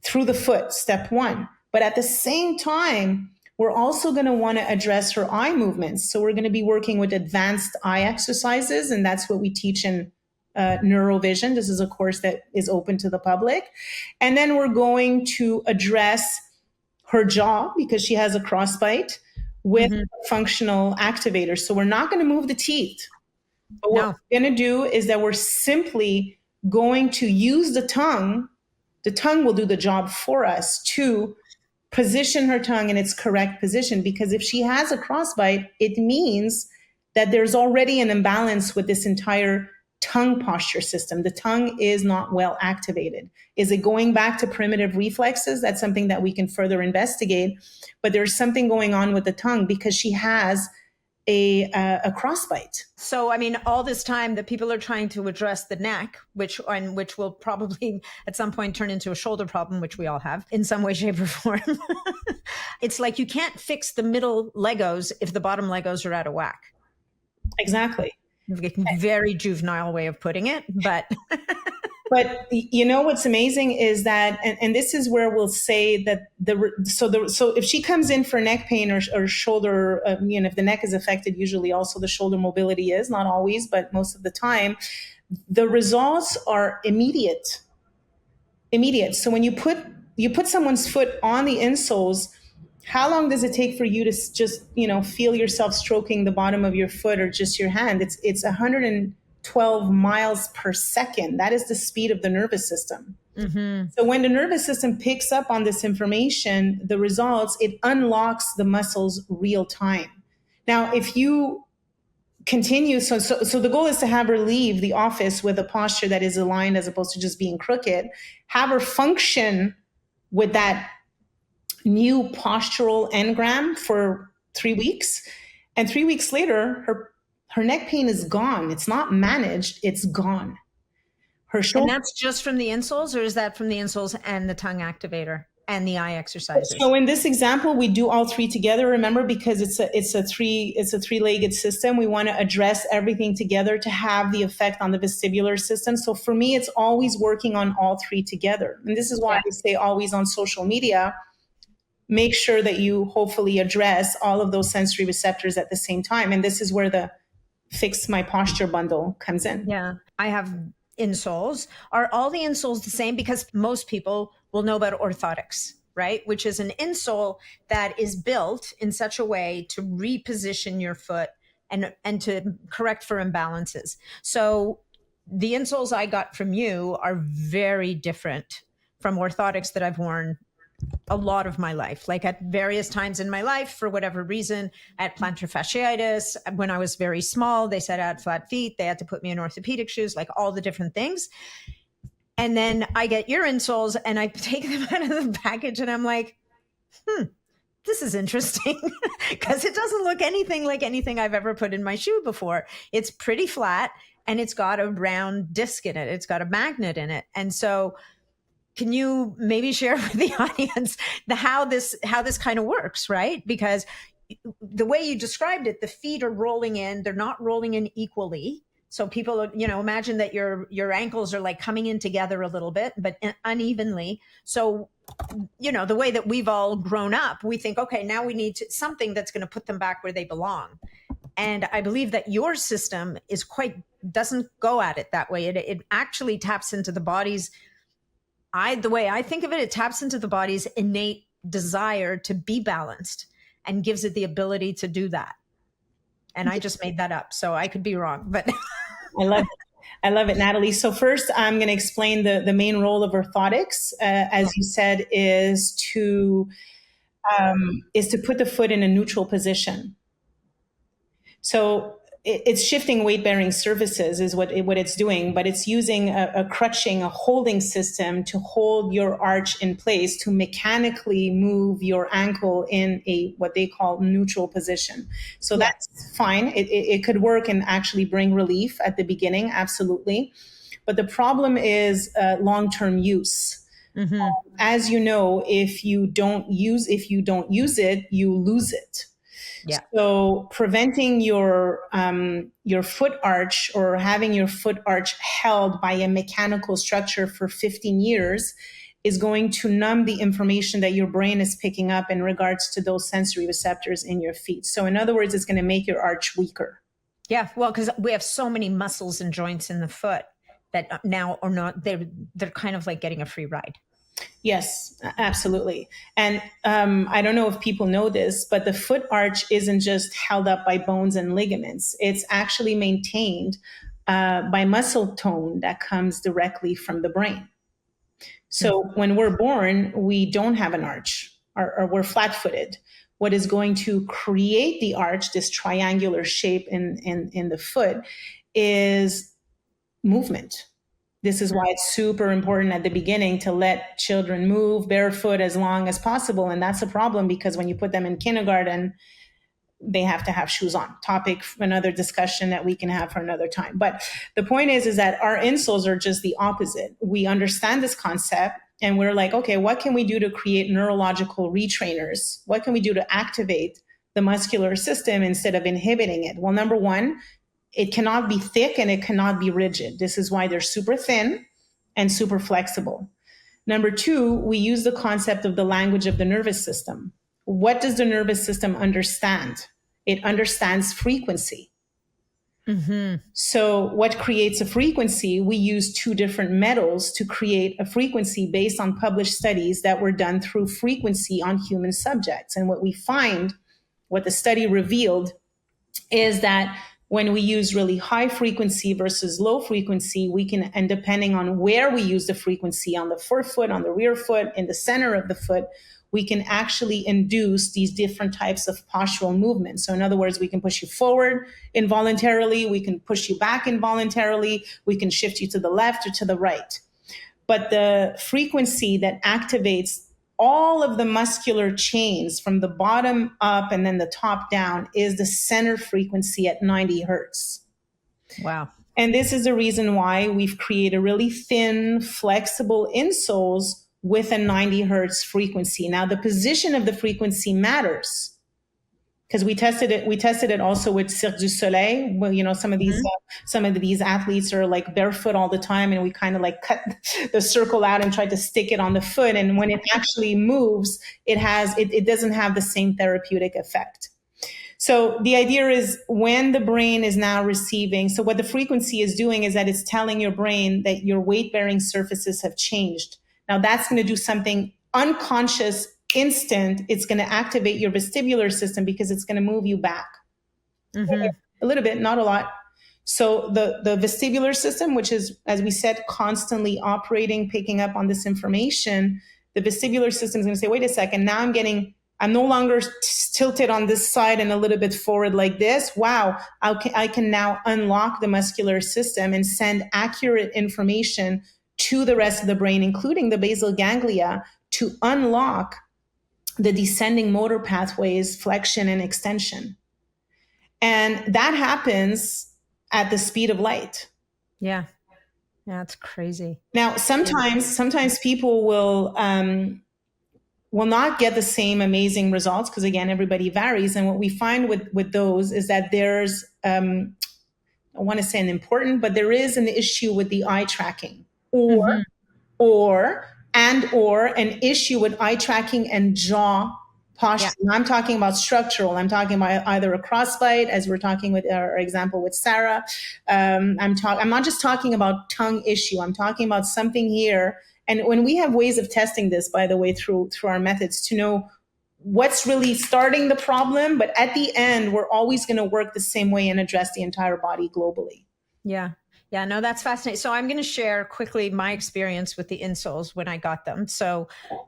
through the foot, step one. But at the same time, we're also going to want to address her eye movements. So we're going to be working with advanced eye exercises, and that's what we teach in Neurovision. This is a course that is open to the public. And then we're going to address her jaw, because she has a crossbite, with functional activators. So we're not going to move the teeth. But what we're going to do is that we're simply going to use the tongue. The tongue will do the job for us to position her tongue in its correct position, because if she has a crossbite, it means that there's already an imbalance with this entire tongue posture system. The tongue is not well activated. Is it going back to primitive reflexes? That's something that we can further investigate. But there's something going on with the tongue because she has a crossbite. So, I mean, all this time that people are trying to address the neck, which will probably at some point turn into a shoulder problem, which we all have in some way, shape, or form. It's like you can't fix the middle Legos if the bottom Legos are out of whack. Exactly. Very juvenile way of putting it, but... But what's amazing is that, and this is where we'll say that so if she comes in for neck pain or shoulder, if the neck is affected, usually also the shoulder mobility is, not always, but most of the time, the results are immediate. So when you put someone's foot on the insoles, how long does it take for you to just, feel yourself stroking the bottom of your foot or just your hand? It's 112 miles per second. That is the speed of the nervous system. Mm-hmm. So when the nervous system picks up on this information, the results, it unlocks the muscles real time. Now, if you continue, so the goal is to have her leave the office with a posture that is aligned as opposed to just being crooked, have her function with that new postural engram for 3 weeks. And 3 weeks later, her neck pain is gone. It's not managed, it's gone. Her And that's just from the insoles, or is that from the insoles and the tongue activator and the eye exercises? So in this example, we do all three together. Remember, because it's a three-legged system. We want to address everything together to have the effect on the vestibular system. So for me, it's always working on all three together. And this is why I say always on social media, make sure that you hopefully address all of those sensory receptors at the same time. And this is where the Fix My Posture bundle comes in. Yeah, I have insoles. Are all the insoles the same? Because most people will know about orthotics, right? Which is an insole that is built in such a way to reposition your foot and to correct for imbalances. So the insoles I got from you are very different from orthotics that I've worn a lot of my life, like at various times in my life, for whatever reason. I had plantar fasciitis. When I was very small, they said I had flat feet. They had to put me in orthopedic shoes, like all the different things. And then I get your insoles and I take them out of the package and I'm like, this is interesting, because it doesn't look anything like anything I've ever put in my shoe before. It's pretty flat and it's got a round disc in it. It's got a magnet in it. And so can you maybe share with the audience how this kind of works, right? Because the way you described it, the feet are rolling in, they're not rolling in equally. So people, imagine that your ankles are like coming in together a little bit, but unevenly. So, the way that we've all grown up, we think, okay, now we need something that's going to put them back where they belong. And I believe that your system doesn't go at it that way. It actually taps into the body's, the way I think of it, it taps into the body's innate desire to be balanced and gives it the ability to do that. And I just made that up, so I could be wrong, but I love it, Natalie. So first, I'm going to explain the main role of orthotics, as you said, is to put the foot in a neutral position. So it's shifting weight-bearing surfaces is what it's doing, but it's using a crutching, a holding system to hold your arch in place to mechanically move your ankle in what they call neutral position. So that's fine. It could work and actually bring relief at the beginning, absolutely. But the problem is long-term use. Mm-hmm. As you know, if you don't use it, you lose it. Yeah. So preventing your foot arch or having your foot arch held by a mechanical structure for 15 years is going to numb the information that your brain is picking up in regards to those sensory receptors in your feet. So in other words, it's going to make your arch weaker. Yeah, well, because we have so many muscles and joints in the foot that now or not, they're kind of like getting a free ride. Yes, absolutely. And I don't know if people know this, but the foot arch isn't just held up by bones and ligaments. It's actually maintained by muscle tone that comes directly from the brain. So when we're born, we don't have an arch or we're flat-footed. What is going to create the arch, this triangular shape in the foot, is movement. This is why it's super important at the beginning to let children move barefoot as long as possible. And that's a problem because when you put them in kindergarten, they have to have shoes on. Topic for another discussion that we can have for another time. But the point is that our insoles are just the opposite. We understand this concept and we're like, okay, what can we do to create neurological retrainers? What can we do to activate the muscular system instead of inhibiting it? Well, number one, it cannot be thick and it cannot be rigid. This is why they're super thin and super flexible. Number two, we use the concept of the language of the nervous system. What does the nervous system understand? It understands frequency. Mm-hmm. So what creates a frequency? We use two different metals to create a frequency based on published studies that were done through frequency on human subjects. And what we find, what the study revealed, is that When we use really high frequency versus low frequency, we can, and depending on where we use the frequency, on the forefoot, on the rear foot, in the center of the foot, we can actually induce these different types of postural movements. So in other words, we can push you forward involuntarily, we can push you back involuntarily, we can shift you to the left or to the right. But the frequency that activates all of the muscular chains from the bottom up and then the top down is the center frequency at 90 hertz. Wow. And this is the reason why we've created really thin, flexible insoles with a 90 hertz frequency. Now, the position of the frequency matters, because we tested it also with Cirque du Soleil. Well, you know, some of these athletes are like barefoot all the time, and we kind of like cut the circle out and try to stick it on the foot. And when it actually moves, it doesn't have the same therapeutic effect. So the idea is, when the brain is now receiving, so what the frequency is doing is that it's telling your brain that your weight-bearing surfaces have changed. Now that's going to do something unconscious, instant. It's going to activate your vestibular system, because it's going to move you back a little bit, not a lot. So the vestibular system, which is, as we said, constantly operating, picking up on this information, the vestibular system is going to say, wait a second, now I'm no longer tilted on this side and a little bit forward like this. Wow, I can now unlock the muscular system and send accurate information to the rest of the brain, including the basal ganglia, to unlock the descending motor pathways, flexion and extension. And that happens at the speed of light. Yeah. Yeah, it's crazy. Now, sometimes people will not get the same amazing results, because again, everybody varies. And what we find with those is that there's, I want to say an important, but there is an issue with the eye tracking, or an issue with eye tracking and jaw posture. Yeah. I'm talking about structural. I'm talking about either a crossbite, as we're talking with our example with Sarah. I'm not just talking about tongue issue. I'm talking about something here. And when we have ways of testing this, by the way, through our methods, to know what's really starting the problem, but at the end, we're always going to work the same way and address the entire body globally. Yeah. Yeah, no, that's fascinating. So I'm going to share quickly my experience with the insoles when I got them. So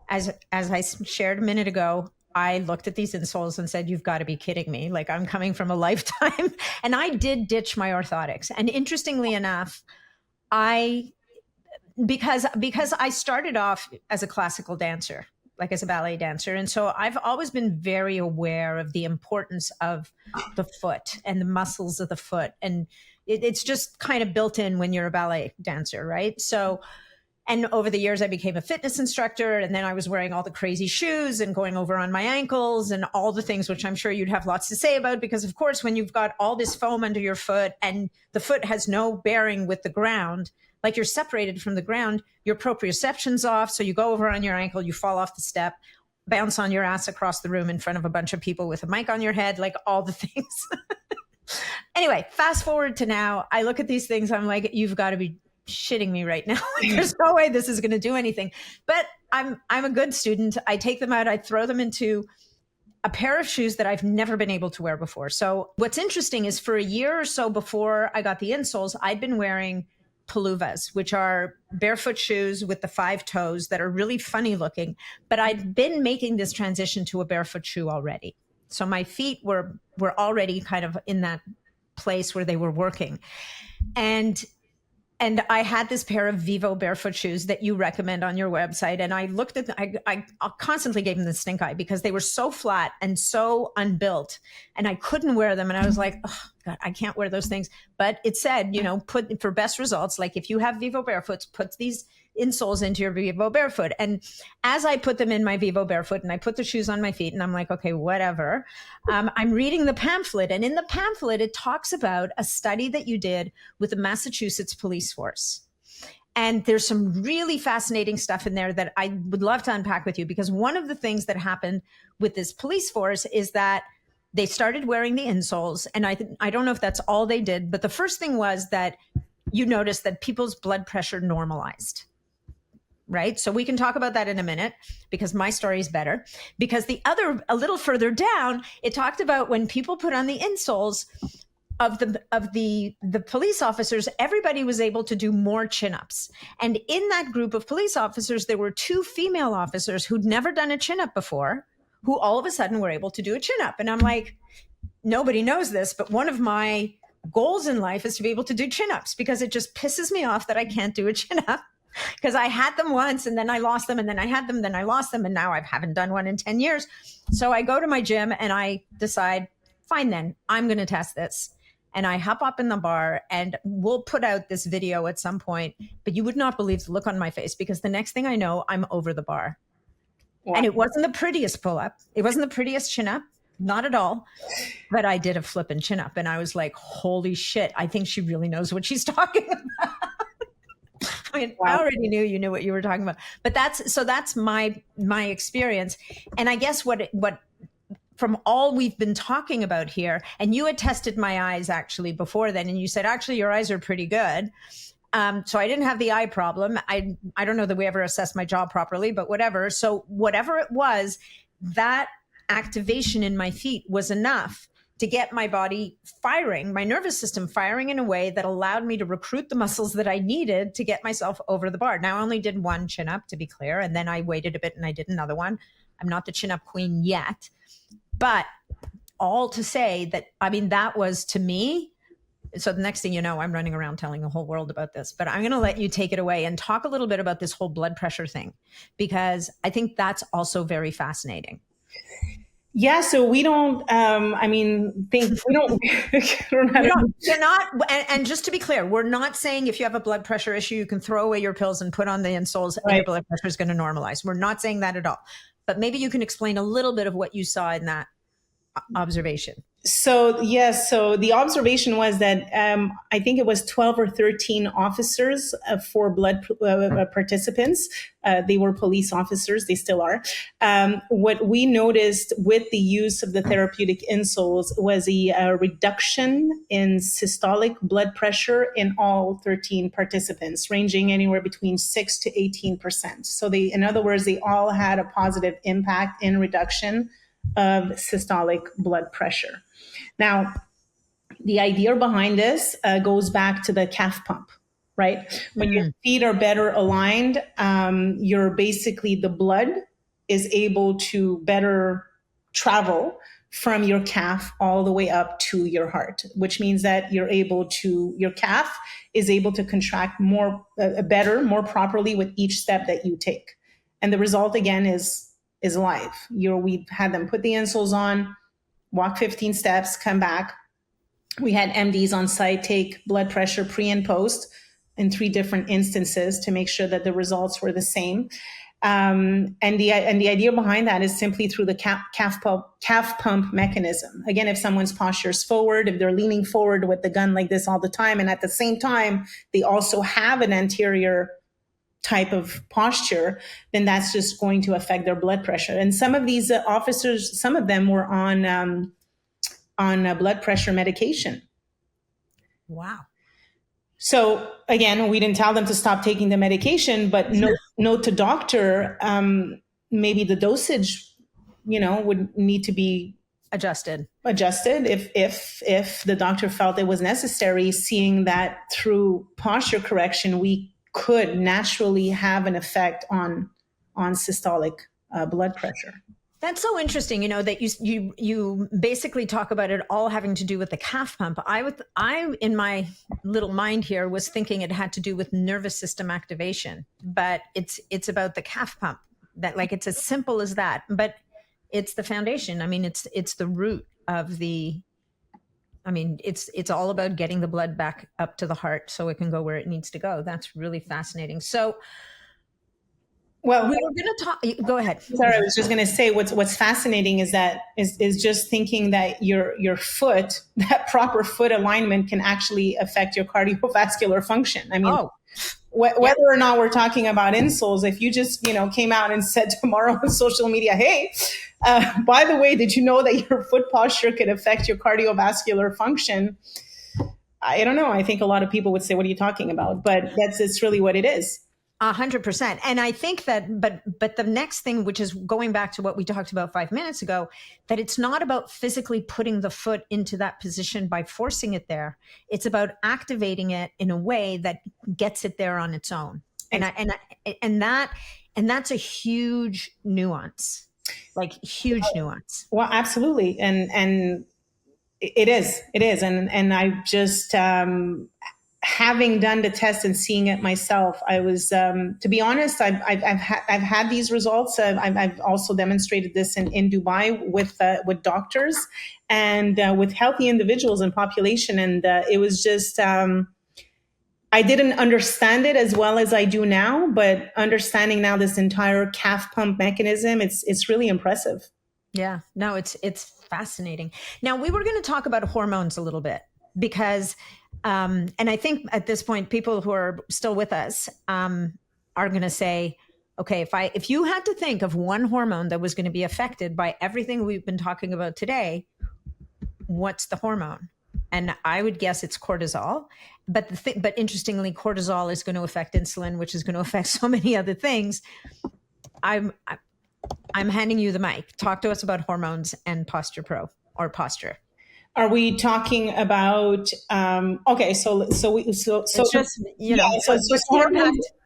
as I shared a minute ago, I looked at these insoles and said, you've got to be kidding me. Like, I'm coming from a lifetime. And I did ditch my orthotics. And interestingly enough, because I started off as a classical dancer, like as a ballet dancer. And so I've always been very aware of the importance of the foot and the muscles of the foot. And it's just kind of built in when you're a ballet dancer, right? So, and over the years, I became a fitness instructor, and then I was wearing all the crazy shoes and going over on my ankles and all the things, which I'm sure you'd have lots to say about, because of course, when you've got all this foam under your foot and the foot has no bearing with the ground, like you're separated from the ground, your proprioception's off. So you go over on your ankle, you fall off the step, bounce on your ass across the room in front of a bunch of people with a mic on your head, like all the things. Anyway, fast forward to now, I look at these things, I'm like, you've got to be shitting me right now. There's no way this is going to do anything. But I'm a good student. I take them out, I throw them into a pair of shoes that I've never been able to wear before. So what's interesting is, for a year or so before I got the insoles, I'd been wearing paluvas, which are barefoot shoes with the 5 toes that are really funny looking. But I'd been making this transition to a barefoot shoe already. So my feet were already kind of in that place where they were working. And I had this pair of Vivo barefoot shoes that you recommend on your website. And I looked at I constantly gave them the stink eye, because they were so flat and so unbuilt, and I couldn't wear them. And I was like, oh God, I can't wear those things. But it said, put for best results, like if you have Vivo barefoots, put these insoles into your Vivo barefoot. And as I put them in my Vivo barefoot and I put the shoes on my feet, and I'm like, okay, whatever. I'm reading the pamphlet, and in the pamphlet, it talks about a study that you did with the Massachusetts police force. And there's some really fascinating stuff in there that I would love to unpack with you, because one of the things that happened with this police force is that they started wearing the insoles. And I don't know if that's all they did, but the first thing was that you noticed that people's blood pressure normalized. Right? So we can talk about that in a minute, because my story is better. Because a little further down, it talked about when people put on the insoles, of the police officers, everybody was able to do more chin-ups. And in that group of police officers, there were 2 female officers who'd never done a chin-up before, who all of a sudden were able to do a chin-up. And I'm like, nobody knows this, but one of my goals in life is to be able to do chin-ups, because it just pisses me off that I can't do a chin-up, because I had them once and then I lost them, and then I had them, then I lost them, and now I haven't done one in 10 years. So I go to my gym and I decide, fine, then I'm going to test this. And I hop up in the bar, and we'll put out this video at some point, but you would not believe the look on my face, because the next thing I know, I'm over the bar. Wow. And it wasn't the prettiest pull-up. It wasn't the prettiest chin-up, not at all. But I did a flipping chin-up, and I was like, holy shit, I think she really knows what she's talking about. I mean, wow. I already knew you knew what you were talking about. But that's my experience. And I guess what from all we've been talking about here, and you had tested my eyes actually before then, and you said, actually, your eyes are pretty good. So I didn't have the eye problem. I don't know that we ever assessed my jaw properly, but whatever. So whatever it was, that activation in my feet was enough to get my body firing, my nervous system firing in a way that allowed me to recruit the muscles that I needed to get myself over the bar. Now, I only did 1 chin-up, to be clear, and then I waited a bit and I did another one. I'm not the chin-up queen yet. But all to say that, I mean, that was to me. So the next thing you know, I'm running around telling the whole world about this, but I'm going to let you take it away and talk a little bit about this whole blood pressure thing, because I think that's also very fascinating. Yeah. So we don't, you're not, and just to be clear, we're not saying if you have a blood pressure issue, you can throw away your pills and put on the insoles and your blood pressure is going to normalize. We're not saying that at all. But maybe you can explain a little bit of what you saw in that observation. So, yes. So the observation was that I think it was 12 or 13 officers for blood participants. They were police officers. They still are. What we noticed with the use of the therapeutic insoles was a reduction in systolic blood pressure in all 13 participants, ranging anywhere between 6 to 18%. So in other words, they all had a positive impact in reduction of systolic blood pressure. Now, the idea behind this goes back to the calf pump, right? When your feet are better aligned, the blood is able to better travel from your calf all the way up to your heart, which means that your calf is able to contract more properly with each step that you take. And the result, again, is life. We've had them put the insoles on, walk 15 steps, come back. We had MDs on site take blood pressure pre and post in 3 different instances to make sure that the results were the same. And the idea behind that is simply through the calf pump mechanism. Again, if someone's posture is forward, if they're leaning forward with the gun like this all the time, and at the same time, they also have an anterior type of posture, then that's just going to affect their blood pressure. And some of these officers, some of them were on blood pressure medication. Wow. So again, we didn't tell them to stop taking the medication, but note to doctor, maybe the dosage, would need to be adjusted if the doctor felt it was necessary, seeing that through posture correction, we could naturally have an effect on systolic blood pressure. That's so interesting, that you basically talk about it all having to do with the calf pump. I in my little mind here was thinking it had to do with nervous system activation, but it's about the calf pump. That, like, it's as simple as that, but it's the foundation. I mean, it's the root of the. I mean, it's all about getting the blood back up to the heart so it can go where it needs to go. That's really fascinating. So, well, we were going to talk. Go ahead. Sorry, I was just going to say what's fascinating is that is just thinking that your foot, that proper foot alignment, can actually affect your cardiovascular function. I mean, whether or not we're talking about insoles, if you just came out and said tomorrow on social media, hey. By the way, did you know that your foot posture could affect your cardiovascular function? I don't know. I think a lot of people would say, what are you talking about? But it's really what it is. 100%. And I think that, but the next thing, which is going back to what we talked about 5 minutes ago, that it's not about physically putting the foot into that position by forcing it there. It's about activating it in a way that gets it there on its own. And that's a huge nuance, like huge nuance. Well, absolutely. And it is. And I just, having done the test and seeing it myself, I was, to be honest, I've had these results. I've also demonstrated this in Dubai with doctors and with healthy individuals and population. And it was just, I didn't understand it as well as I do now, but understanding now this entire calf pump mechanism, it's really impressive. Yeah, no, it's fascinating. Now, we were going to talk about hormones a little bit because, and I think at this point, people who are still with us are going to say, okay, if you had to think of one hormone that was going to be affected by everything we've been talking about today, what's the hormone? And I would guess it's cortisol. But but interestingly, cortisol is going to affect insulin, which is going to affect so many other things. I'm handing you the mic. Talk to us about hormones and Posturepro or posture. Are we talking about okay? So it's just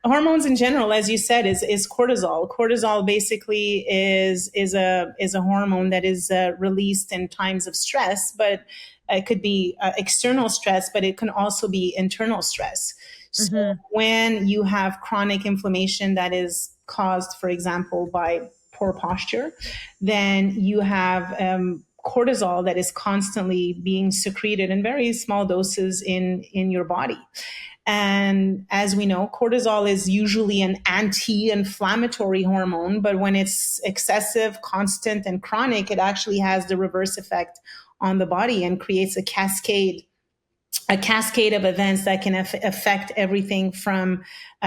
hormones in general, as you said, is cortisol. Cortisol basically is a hormone that is released in times of stress, but it could be external stress, but it can also be internal stress. So when you have chronic inflammation that is caused, for example, by poor posture, then you have cortisol that is constantly being secreted in very small doses in your body. And as we know, cortisol is usually an anti-inflammatory hormone, but when it's excessive, constant, and chronic, it actually has the reverse effect on the body and creates a cascade of events that can affect everything from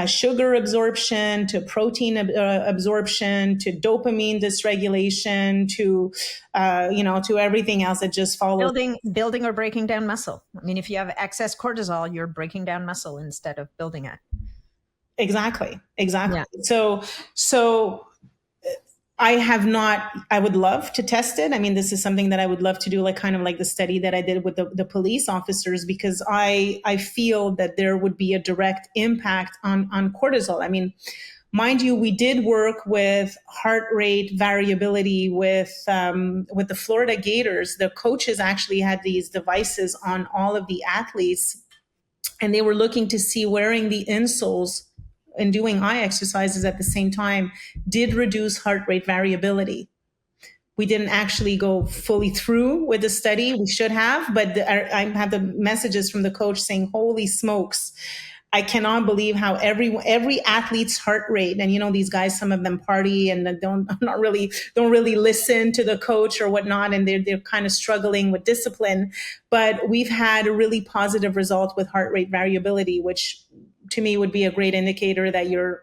sugar absorption to protein absorption to dopamine dysregulation to to everything else that just follows. Building or breaking down muscle. I mean, if you have excess cortisol, you're breaking down muscle instead of building it. Exactly. Yeah. So I would love to test it. I mean, this is something that I would love to do, like kind of like the study that I did with the police officers, because I feel that there would be a direct impact on cortisol. I mean, mind you, we did work with heart rate variability with the Florida Gators. The coaches actually had these devices on all of the athletes, and they were looking to see wearing the insoles and doing eye exercises at the same time did reduce heart rate variability. We didn't actually go fully through with the study. We should have, but I have the messages from the coach saying, holy smokes, I cannot believe how every athlete's heart rate, and these guys, some of them party and don't really listen to the coach or whatnot, and they're kind of struggling with discipline. But we've had a really positive result with heart rate variability, which to me would be a great indicator that you're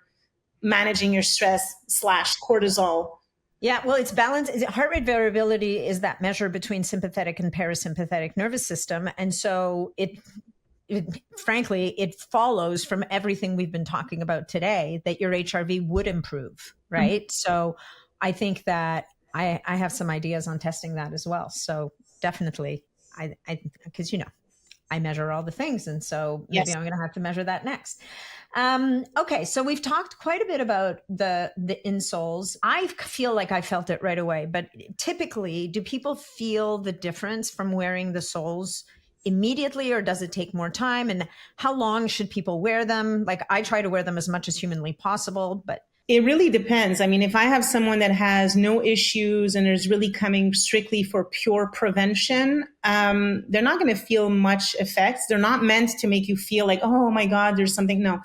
managing your stress / cortisol. Yeah, well, it's balance. Heart rate variability is that measure between sympathetic and parasympathetic nervous system. And so frankly, it follows from everything we've been talking about today that your HRV would improve, right? Mm-hmm. So I think that I have some ideas on testing that as well. So definitely, because I measure all the things. And so maybe I'm going to have to measure that next. Okay. So we've talked quite a bit about the insoles. I feel like I felt it right away, but typically do people feel the difference from wearing the soles immediately, or does it take more time? And how long should people wear them? Like, I try to wear them as much as humanly possible, but it really depends. I mean, if I have someone that has no issues and is really coming strictly for pure prevention, they're not going to feel much effects. They're not meant to make you feel like, oh my God, there's something. No,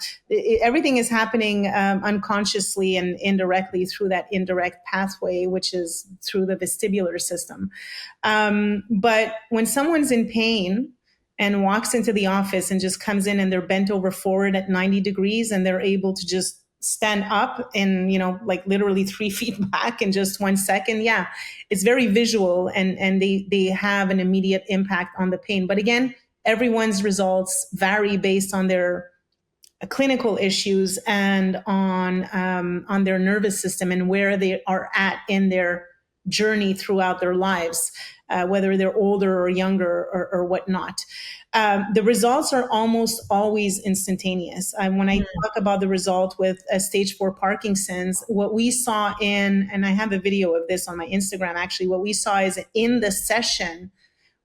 everything is happening unconsciously and indirectly through that indirect pathway, which is through the vestibular system. But when someone's in pain and walks into the office and just comes in and they're bent over forward at 90 degrees and they're able to just stand up and, like literally 3 feet back in just 1 second. Yeah, it's very visual and they have an immediate impact on the pain. But again, everyone's results vary based on their clinical issues and on their nervous system and where they are at in their journey throughout their lives, whether they're older or younger or whatnot. The results are almost always instantaneous. When I talk about the result with stage 4 Parkinson's, what we saw and I have a video of this on my Instagram, actually, what we saw is in the session,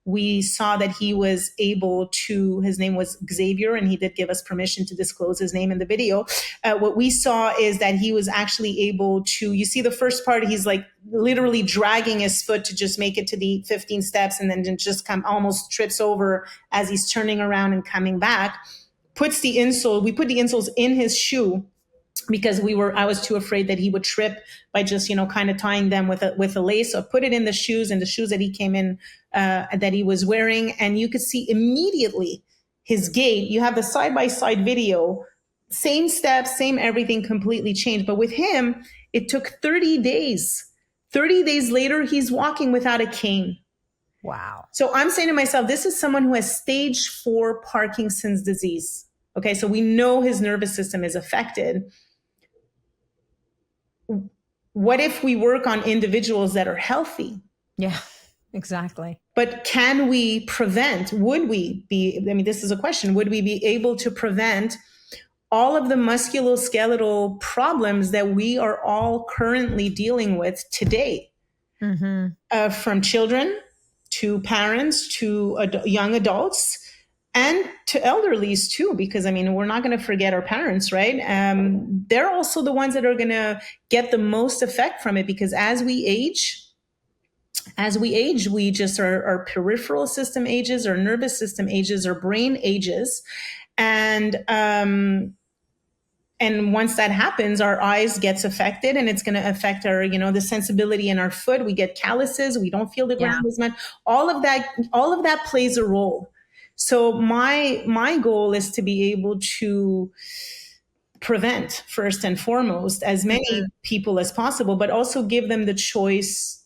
we saw that he was able to, his name was Xavier, and he did give us permission to disclose his name in the video. What we saw is that he was actually able to, you see the first part, he's like literally dragging his foot to just make it to the 15 steps and then just almost trips over as he's turning around and coming back, we put the insoles in his shoe because I was too afraid that he would trip by just, kind of tying them with a lace. So I put it in the shoes that he came in, that he was wearing. And you could see immediately his gait. You have the side-by-side video, same steps, same everything, completely changed. But with him, it took 30 days. 30 days later, he's walking without a cane. Wow. So I'm saying to myself, this is someone who has stage 4 Parkinson's disease. Okay. So we know his nervous system is affected. What if we work on individuals that are healthy? Yeah, exactly. But can we prevent? Would we be, this is a question, would we be able to prevent all of the musculoskeletal problems that we are all currently dealing with today? From children to parents to young adults and to elderlies too, because we're not going to forget our parents, right? They're also the ones that are going to get the most effect from it, because as we age, we just, our peripheral system ages, our nervous system ages, our brain ages. And once that happens, our eyes gets affected, and it's going to affect our, the sensibility in our foot. We get calluses. We don't feel the ground as much. All of that plays a role. So my goal is to be able to prevent, first and foremost, as many people as possible, but also give them the choice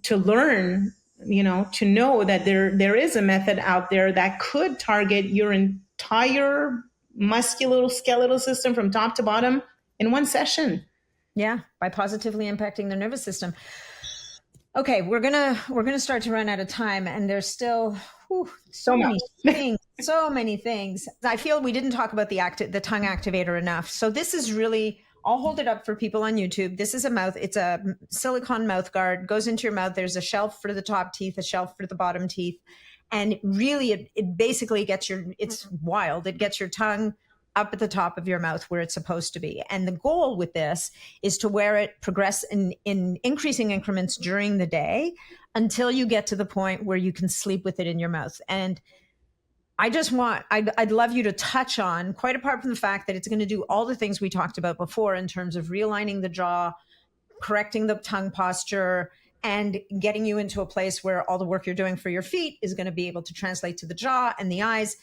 to learn, to know that there is a method out there that could target your entire musculoskeletal system from top to bottom in one session. Yeah, by positively impacting the nervous system. Okay, we're gonna start to run out of time, and there's still so many things. I feel we didn't talk about the tongue activator enough. So this is really, I'll hold it up for people on YouTube. This is it's a silicone mouth guard, goes into your mouth. There's a shelf for the top teeth, a shelf for the bottom teeth. And really, it basically it's wild. It gets your tongue up at the top of your mouth where it's supposed to be. And the goal with this is to wear it, progress in increasing increments during the day until you get to the point where you can sleep with it in your mouth. And I'd love you to touch on, quite apart from the fact that it's going to do all the things we talked about before in terms of realigning the jaw, correcting the tongue posture, and getting you into a place where all the work you're doing for your feet is going to be able to translate to the jaw and the eyes.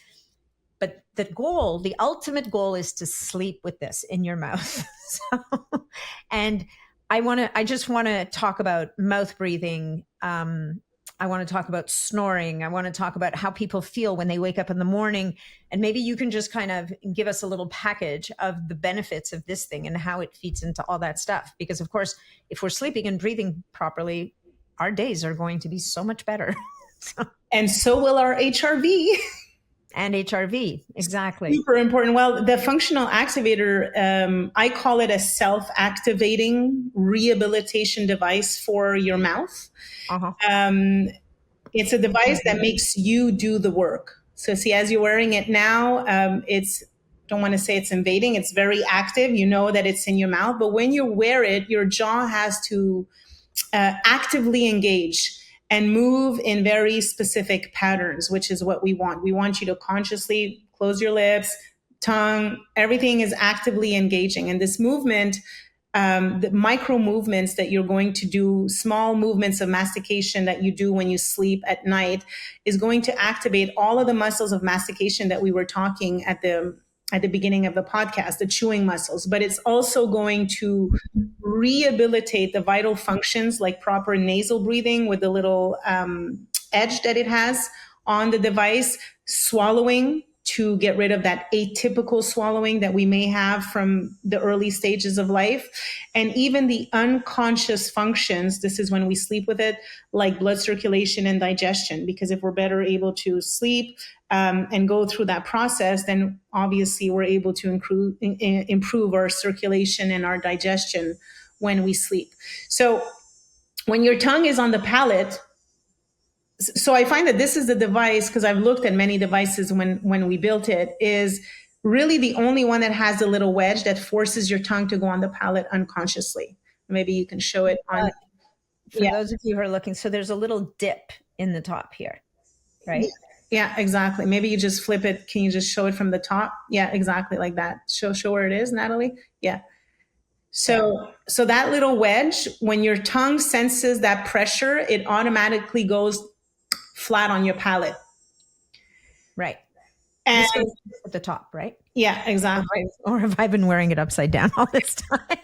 But the ultimate goal is to sleep with this in your mouth. And I just want to talk about mouth breathing. I want to talk about snoring. I want to talk about how people feel when they wake up in the morning. And maybe you can just kind of give us a little package of the benefits of this thing and how it feeds into all that stuff. Because of course, if we're sleeping and breathing properly, our days are going to be so much better. And so will our HRV. And HRV, exactly. Super important. Well, the functional activator, I call it a self-activating rehabilitation device for your mouth. It's a device that makes you do the work. So see, as you're wearing it now, don't want to say it's invading. It's very active. You know that it's in your mouth. But when you wear it, your jaw has to actively engage and move in very specific patterns, which is what we want. We want you to consciously close your lips, tongue, everything is actively engaging. And this movement, the micro movements that you're going to do, small movements of mastication that you do when you sleep at night, is going to activate all of the muscles of mastication that we were talking at the beginning of the podcast, the chewing muscles. But it's also going to rehabilitate the vital functions like proper nasal breathing with the little edge that it has on the device, swallowing, to get rid of that atypical swallowing that we may have from the early stages of life. And even the unconscious functions, this is when we sleep with it, like blood circulation and digestion, because if we're better able to sleep and go through that process, then obviously we're able to improve our circulation and our digestion when we sleep. So when your tongue is on the palate, so I find that this is the device, because I've looked at many devices when we built it, is really the only one that has a little wedge that forces your tongue to go on the palate unconsciously. Maybe you can show it on. For those of you who are looking, so there's a little dip in the top here, right? Yeah, exactly. Maybe you just flip it. Can you just show it from the top? Yeah, exactly like that. Show where it is, Natalie. Yeah. So that little wedge, when your tongue senses that pressure, it automatically goes flat on your palate. Right. And at the top, right? Yeah, exactly. Or have I been wearing it upside down all this time?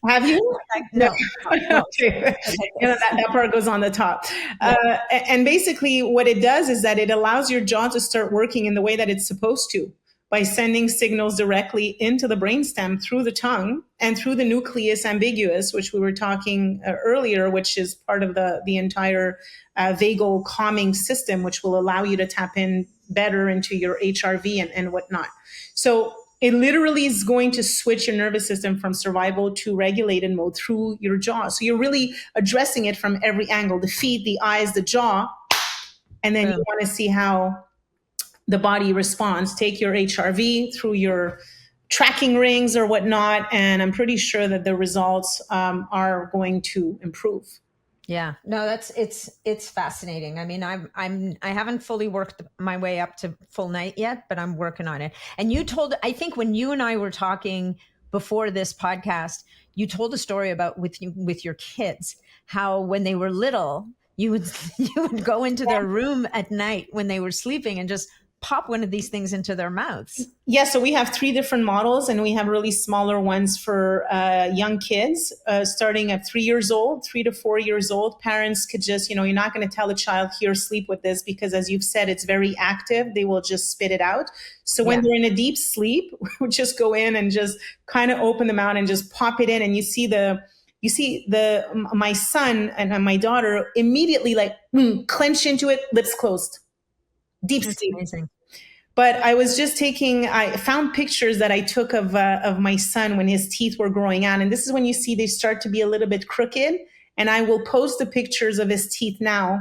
Have you? No. Okay. That part goes on the top. And basically what it does is that it allows your jaw to start working in the way that it's supposed to, by sending signals directly into the brainstem through the tongue and through the nucleus ambiguus, which we were talking earlier, which is part of the entire vagal calming system, which will allow you to tap in better into your HRV and whatnot. So it literally is going to switch your nervous system from survival to regulated mode through your jaw. So you're really addressing it from every angle, the feet, the eyes, the jaw. And then you want to see how the body responds. Take your HRV through your tracking rings or whatnot, and I'm pretty sure that the results are going to improve. Yeah, no, it's fascinating. I mean, I haven't fully worked my way up to full night yet, but I'm working on it. And I think when you and I were talking before this podcast, you told a story about with your kids, how when they were little, you would go into their room at night when they were sleeping and just pop one of these things into their mouths. Yeah, so we have 3 different models, and we have really smaller ones for young kids, starting at 3 years old, 3 to 4 years old. Parents could just, you're not going to tell a child, here, sleep with this, because as you've said, it's very active. They will just spit it out. So when they're in a deep sleep, we just go in and just kind of open them out and just pop it in. And you see my son and my daughter immediately clench into it, lips closed. Deep sleep. Amazing. But I was just I found pictures that I took of my son when his teeth were growing out. And this is when you see they start to be a little bit crooked. And I will post the pictures of his teeth now.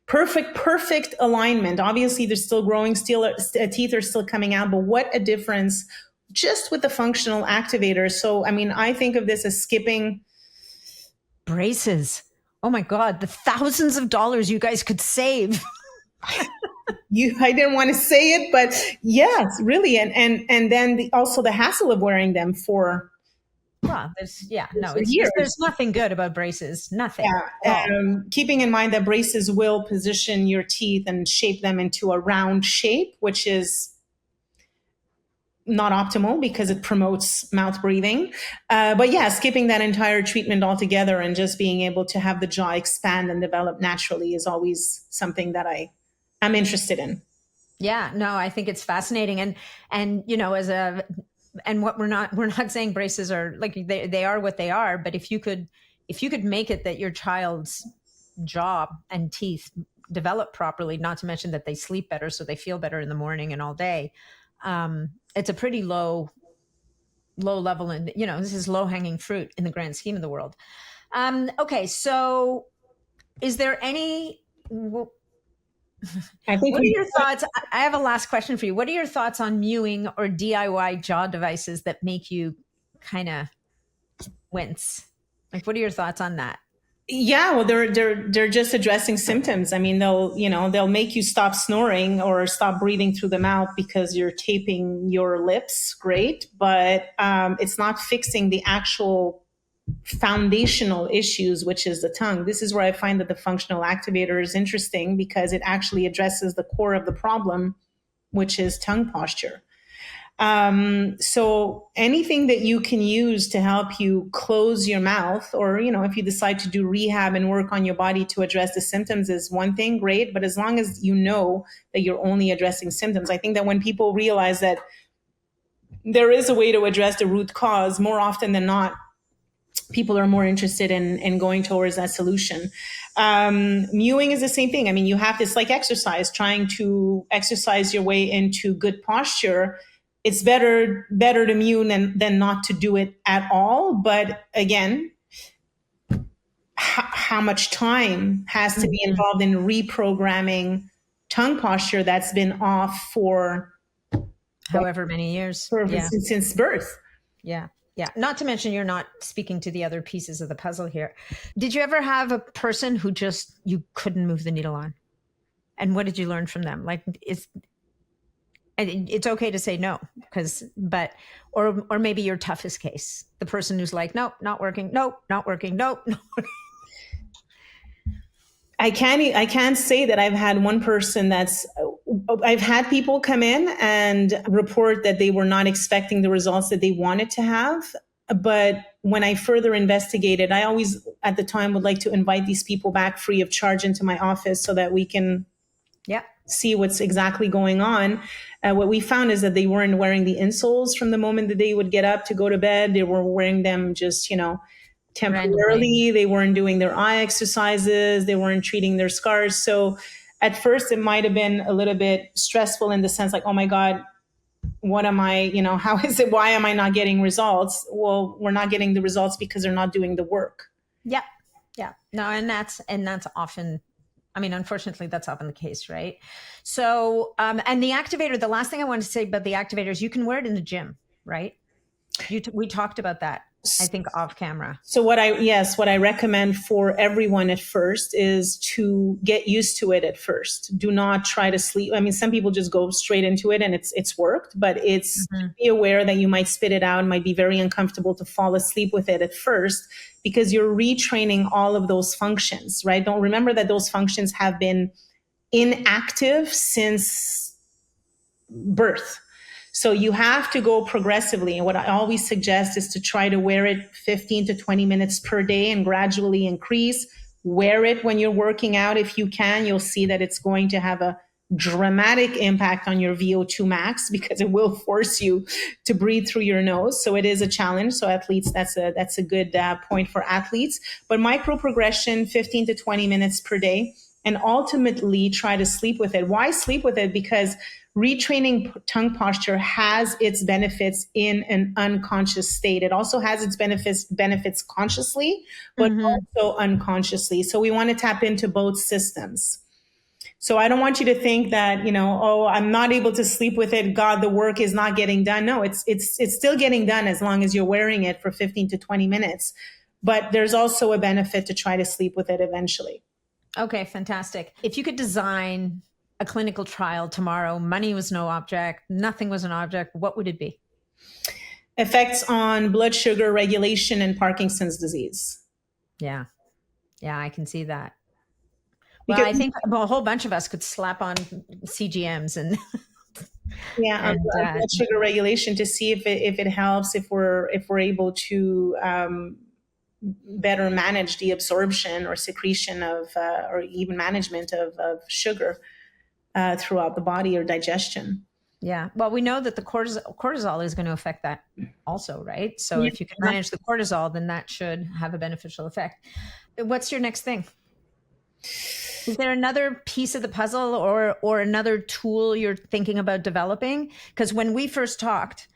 Perfect alignment. Obviously, they're still growing, teeth are still coming out. But what a difference just with the functional activator. So, I mean, I think of this as skipping braces. Oh my God, the thousands of dollars you guys could save. I didn't want to say it, but yes, really. And then also the hassle of wearing them for. Well, there's nothing good about braces. Nothing. Yeah. Keeping in mind that braces will position your teeth and shape them into a round shape, which is not optimal because it promotes mouth breathing. But yeah, skipping that entire treatment altogether and just being able to have the jaw expand and develop naturally is always something that I'm interested in. Yeah, no, I think it's fascinating. And what we're not saying braces are like, they are what they are, but if you could make it that your child's jaw and teeth develop properly, not to mention that they sleep better, so they feel better in the morning and all day. It's a pretty low level, and this is low hanging fruit in the grand scheme of the world. Okay, so is there any? What are your thoughts? I have a last question for you. What are your thoughts on mewing or DIY jaw devices that make you kind of wince? Like, what are your thoughts on that? Yeah, well, they're just addressing symptoms. I mean, they'll make you stop snoring or stop breathing through the mouth because you're taping your lips. Great, but it's not fixing the actual foundational issues, which is the tongue. This is where I find that the functional activator is interesting because it actually addresses the core of the problem, which is tongue posture. So anything that you can use to help you close your mouth, or, if you decide to do rehab and work on your body to address the symptoms is one thing, great. But as long as you know that you're only addressing symptoms, I think that when people realize that there is a way to address the root cause, more often than not, people are more interested in going towards that solution. Mewing is the same thing. I mean, you have this like exercise, trying to exercise your way into good posture. It's better to mew than not to do it at all. But again, how much time has to be involved in reprogramming tongue posture that's been off for however many years since birth? Yeah. Not to mention, you're not speaking to the other pieces of the puzzle here. Did you ever have a person who just, you couldn't move the needle on? And what did you learn from them? Like, it's okay to say no, or maybe your toughest case, the person who's like, nope, not working. Nope, not working. Nope. I can't say that I've had one person I've had people come in and report that they were not expecting the results that they wanted to have. But when I further investigated, I always at the time would like to invite these people back free of charge into my office so that we can see what's exactly going on. What we found is that they weren't wearing the insoles from the moment that they would get up to go to bed. They were wearing them just, temporarily. Randomly. They weren't doing their eye exercises. They weren't treating their scars. So at first it might have been a little bit stressful in the sense like, oh my God, what am I, how is it? Why am I not getting results? Well, we're not getting the results because they're not doing the work. Yeah. No, and that's often, unfortunately, that's often the case, right? So, and the activator, the last thing I want to say about the activator is you can wear it in the gym, right? We talked about that, I think, off camera. So what I recommend for everyone at first is to get used to it at first. Do not try to sleep. Some people just go straight into it and it's worked, but be aware that you might spit it out and might be very uncomfortable to fall asleep with it at first because you're retraining all of those functions, right? Don't remember that those functions have been inactive since birth. So you have to go progressively. And what I always suggest is to try to wear it 15 to 20 minutes per day and gradually increase. Wear it when you're working out. If you can, you'll see that it's going to have a dramatic impact on your VO2 max because it will force you to breathe through your nose. So it is a challenge. So athletes, that's a good point for athletes. But micro progression, 15 to 20 minutes per day, and ultimately try to sleep with it. Why sleep with it? Because retraining tongue posture has its benefits in an unconscious state. It also has its benefits consciously, but also unconsciously. So we want to tap into both systems. So I don't want you to think that, I'm not able to sleep with it. God, the work is not getting done. No, it's still getting done as long as you're wearing it for 15 to 20 minutes. But there's also a benefit to try to sleep with it eventually. Okay, fantastic. If you could design a clinical trial tomorrow, money was no object, nothing was an object, what would it be? Effects on blood sugar regulation and Parkinson's disease. Yeah, I can see that. Well, I think a whole bunch of us could slap on CGMs and blood sugar regulation to see if it helps, if we're able to better manage the absorption or secretion of or even management of sugar throughout the body or digestion. Yeah. Well, we know that the cortisol is going to affect that also, right? So if you can manage the cortisol, then that should have a beneficial effect. What's your next thing? Is there another piece of the puzzle or another tool you're thinking about developing? Because when we first talked,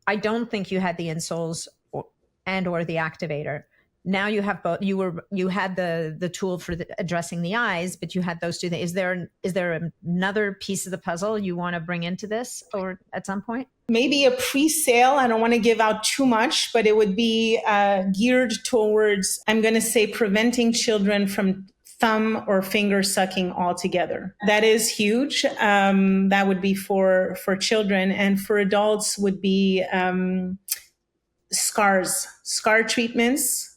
I don't think you had the insoles or the activator. Now you have both. You had the tool for addressing the eyes, but you had those two things. Is there another piece of the puzzle you want to bring into this, or at some point? Maybe a pre-sale. I don't want to give out too much, but it would be geared towards, I'm going to say, preventing children from thumb or finger sucking altogether. That is huge. That would be for children, and for adults would be scar treatments,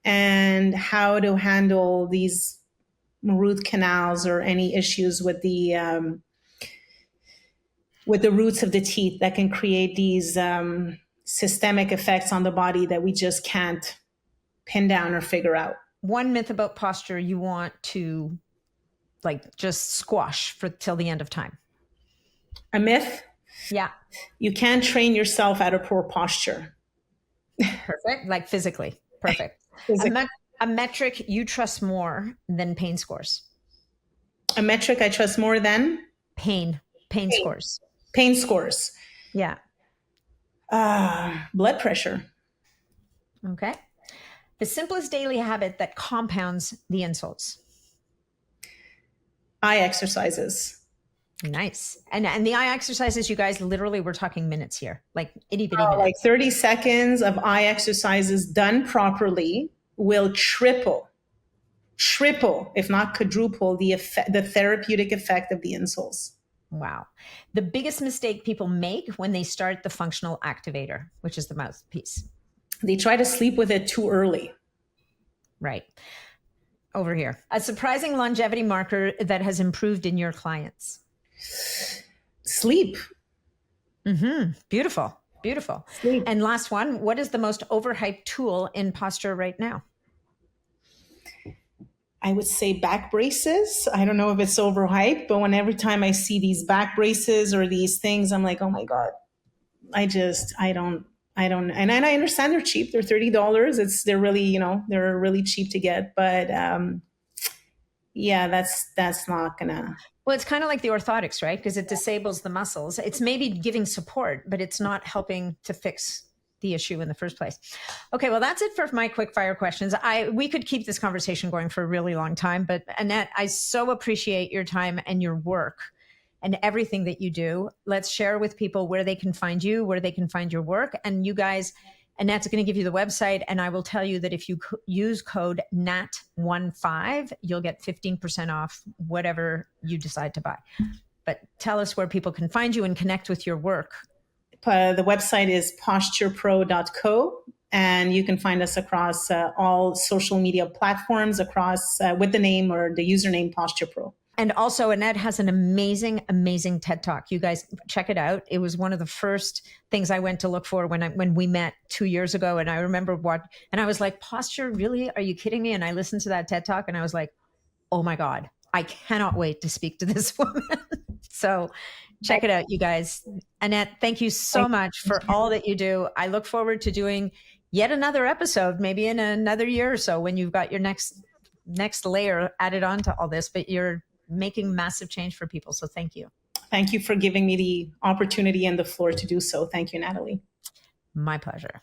and how to handle these root canals or any issues with the with the roots of the teeth that can create these systemic effects on the body that we just can't pin down or figure out. One myth about posture you want to like just squash for till the end of time. A myth? Yeah. You can't train yourself out of poor posture. Perfect. Like physically. Perfect. A metric you trust more than pain scores. A metric I trust more than? Pain scores. Pain scores. Yeah. Blood pressure. Okay. The simplest daily habit that compounds the insoles. Eye exercises. Nice. And the eye exercises, you guys, literally we're talking minutes here, like itty bitty minutes. Like 30 seconds of eye exercises done properly will triple, if not quadruple, the therapeutic effect of the insoles. Wow. The biggest mistake people make when they start the functional activator, which is the mouthpiece. They try to sleep with it too early. Right. Over here. A surprising longevity marker that has improved in your clients. Sleep. Mm-hmm. Beautiful. Sleep. And last one, what is the most overhyped tool in posture right now? I would say back braces. I don't know if it's overhyped, but every time I see these back braces or these things, I'm like, oh my God, I don't, and I understand they're cheap. They're $30. They're really, they're really cheap to get, but yeah, that's not gonna. Well, it's kind of like the orthotics, right? Because it disables the muscles. It's maybe giving support, but it's not helping to fix the issue in the first place. Okay, well, that's it for my quick fire questions. We could keep this conversation going for a really long time, but Annette, I so appreciate your time and your work and everything that you do. Let's share with people where they can find you, where they can find your work. And you guys, Annette's going to give you the website. And I will tell you that if you use code NAT15, you'll get 15% off whatever you decide to buy. But tell us where people can find you and connect with your work. The website is posturepro.co, and you can find us across all social media platforms with the name or the username Posturepro. And also, Annette has an amazing, amazing TED Talk. You guys check it out. It was one of the first things I went to look for when we met 2 years ago. And I remember and I was like, posture, really? Are you kidding me? And I listened to that TED Talk and I was like, oh my God, I cannot wait to speak to this woman. So check it out, you guys. Annette, thank you so much for all that you do. I look forward to doing yet another episode, maybe in another year or so when you've got your next layer added on to all this, but you're making massive change for people. So thank you. Thank you for giving me the opportunity and the floor to do so. Thank you, Natalie. My pleasure.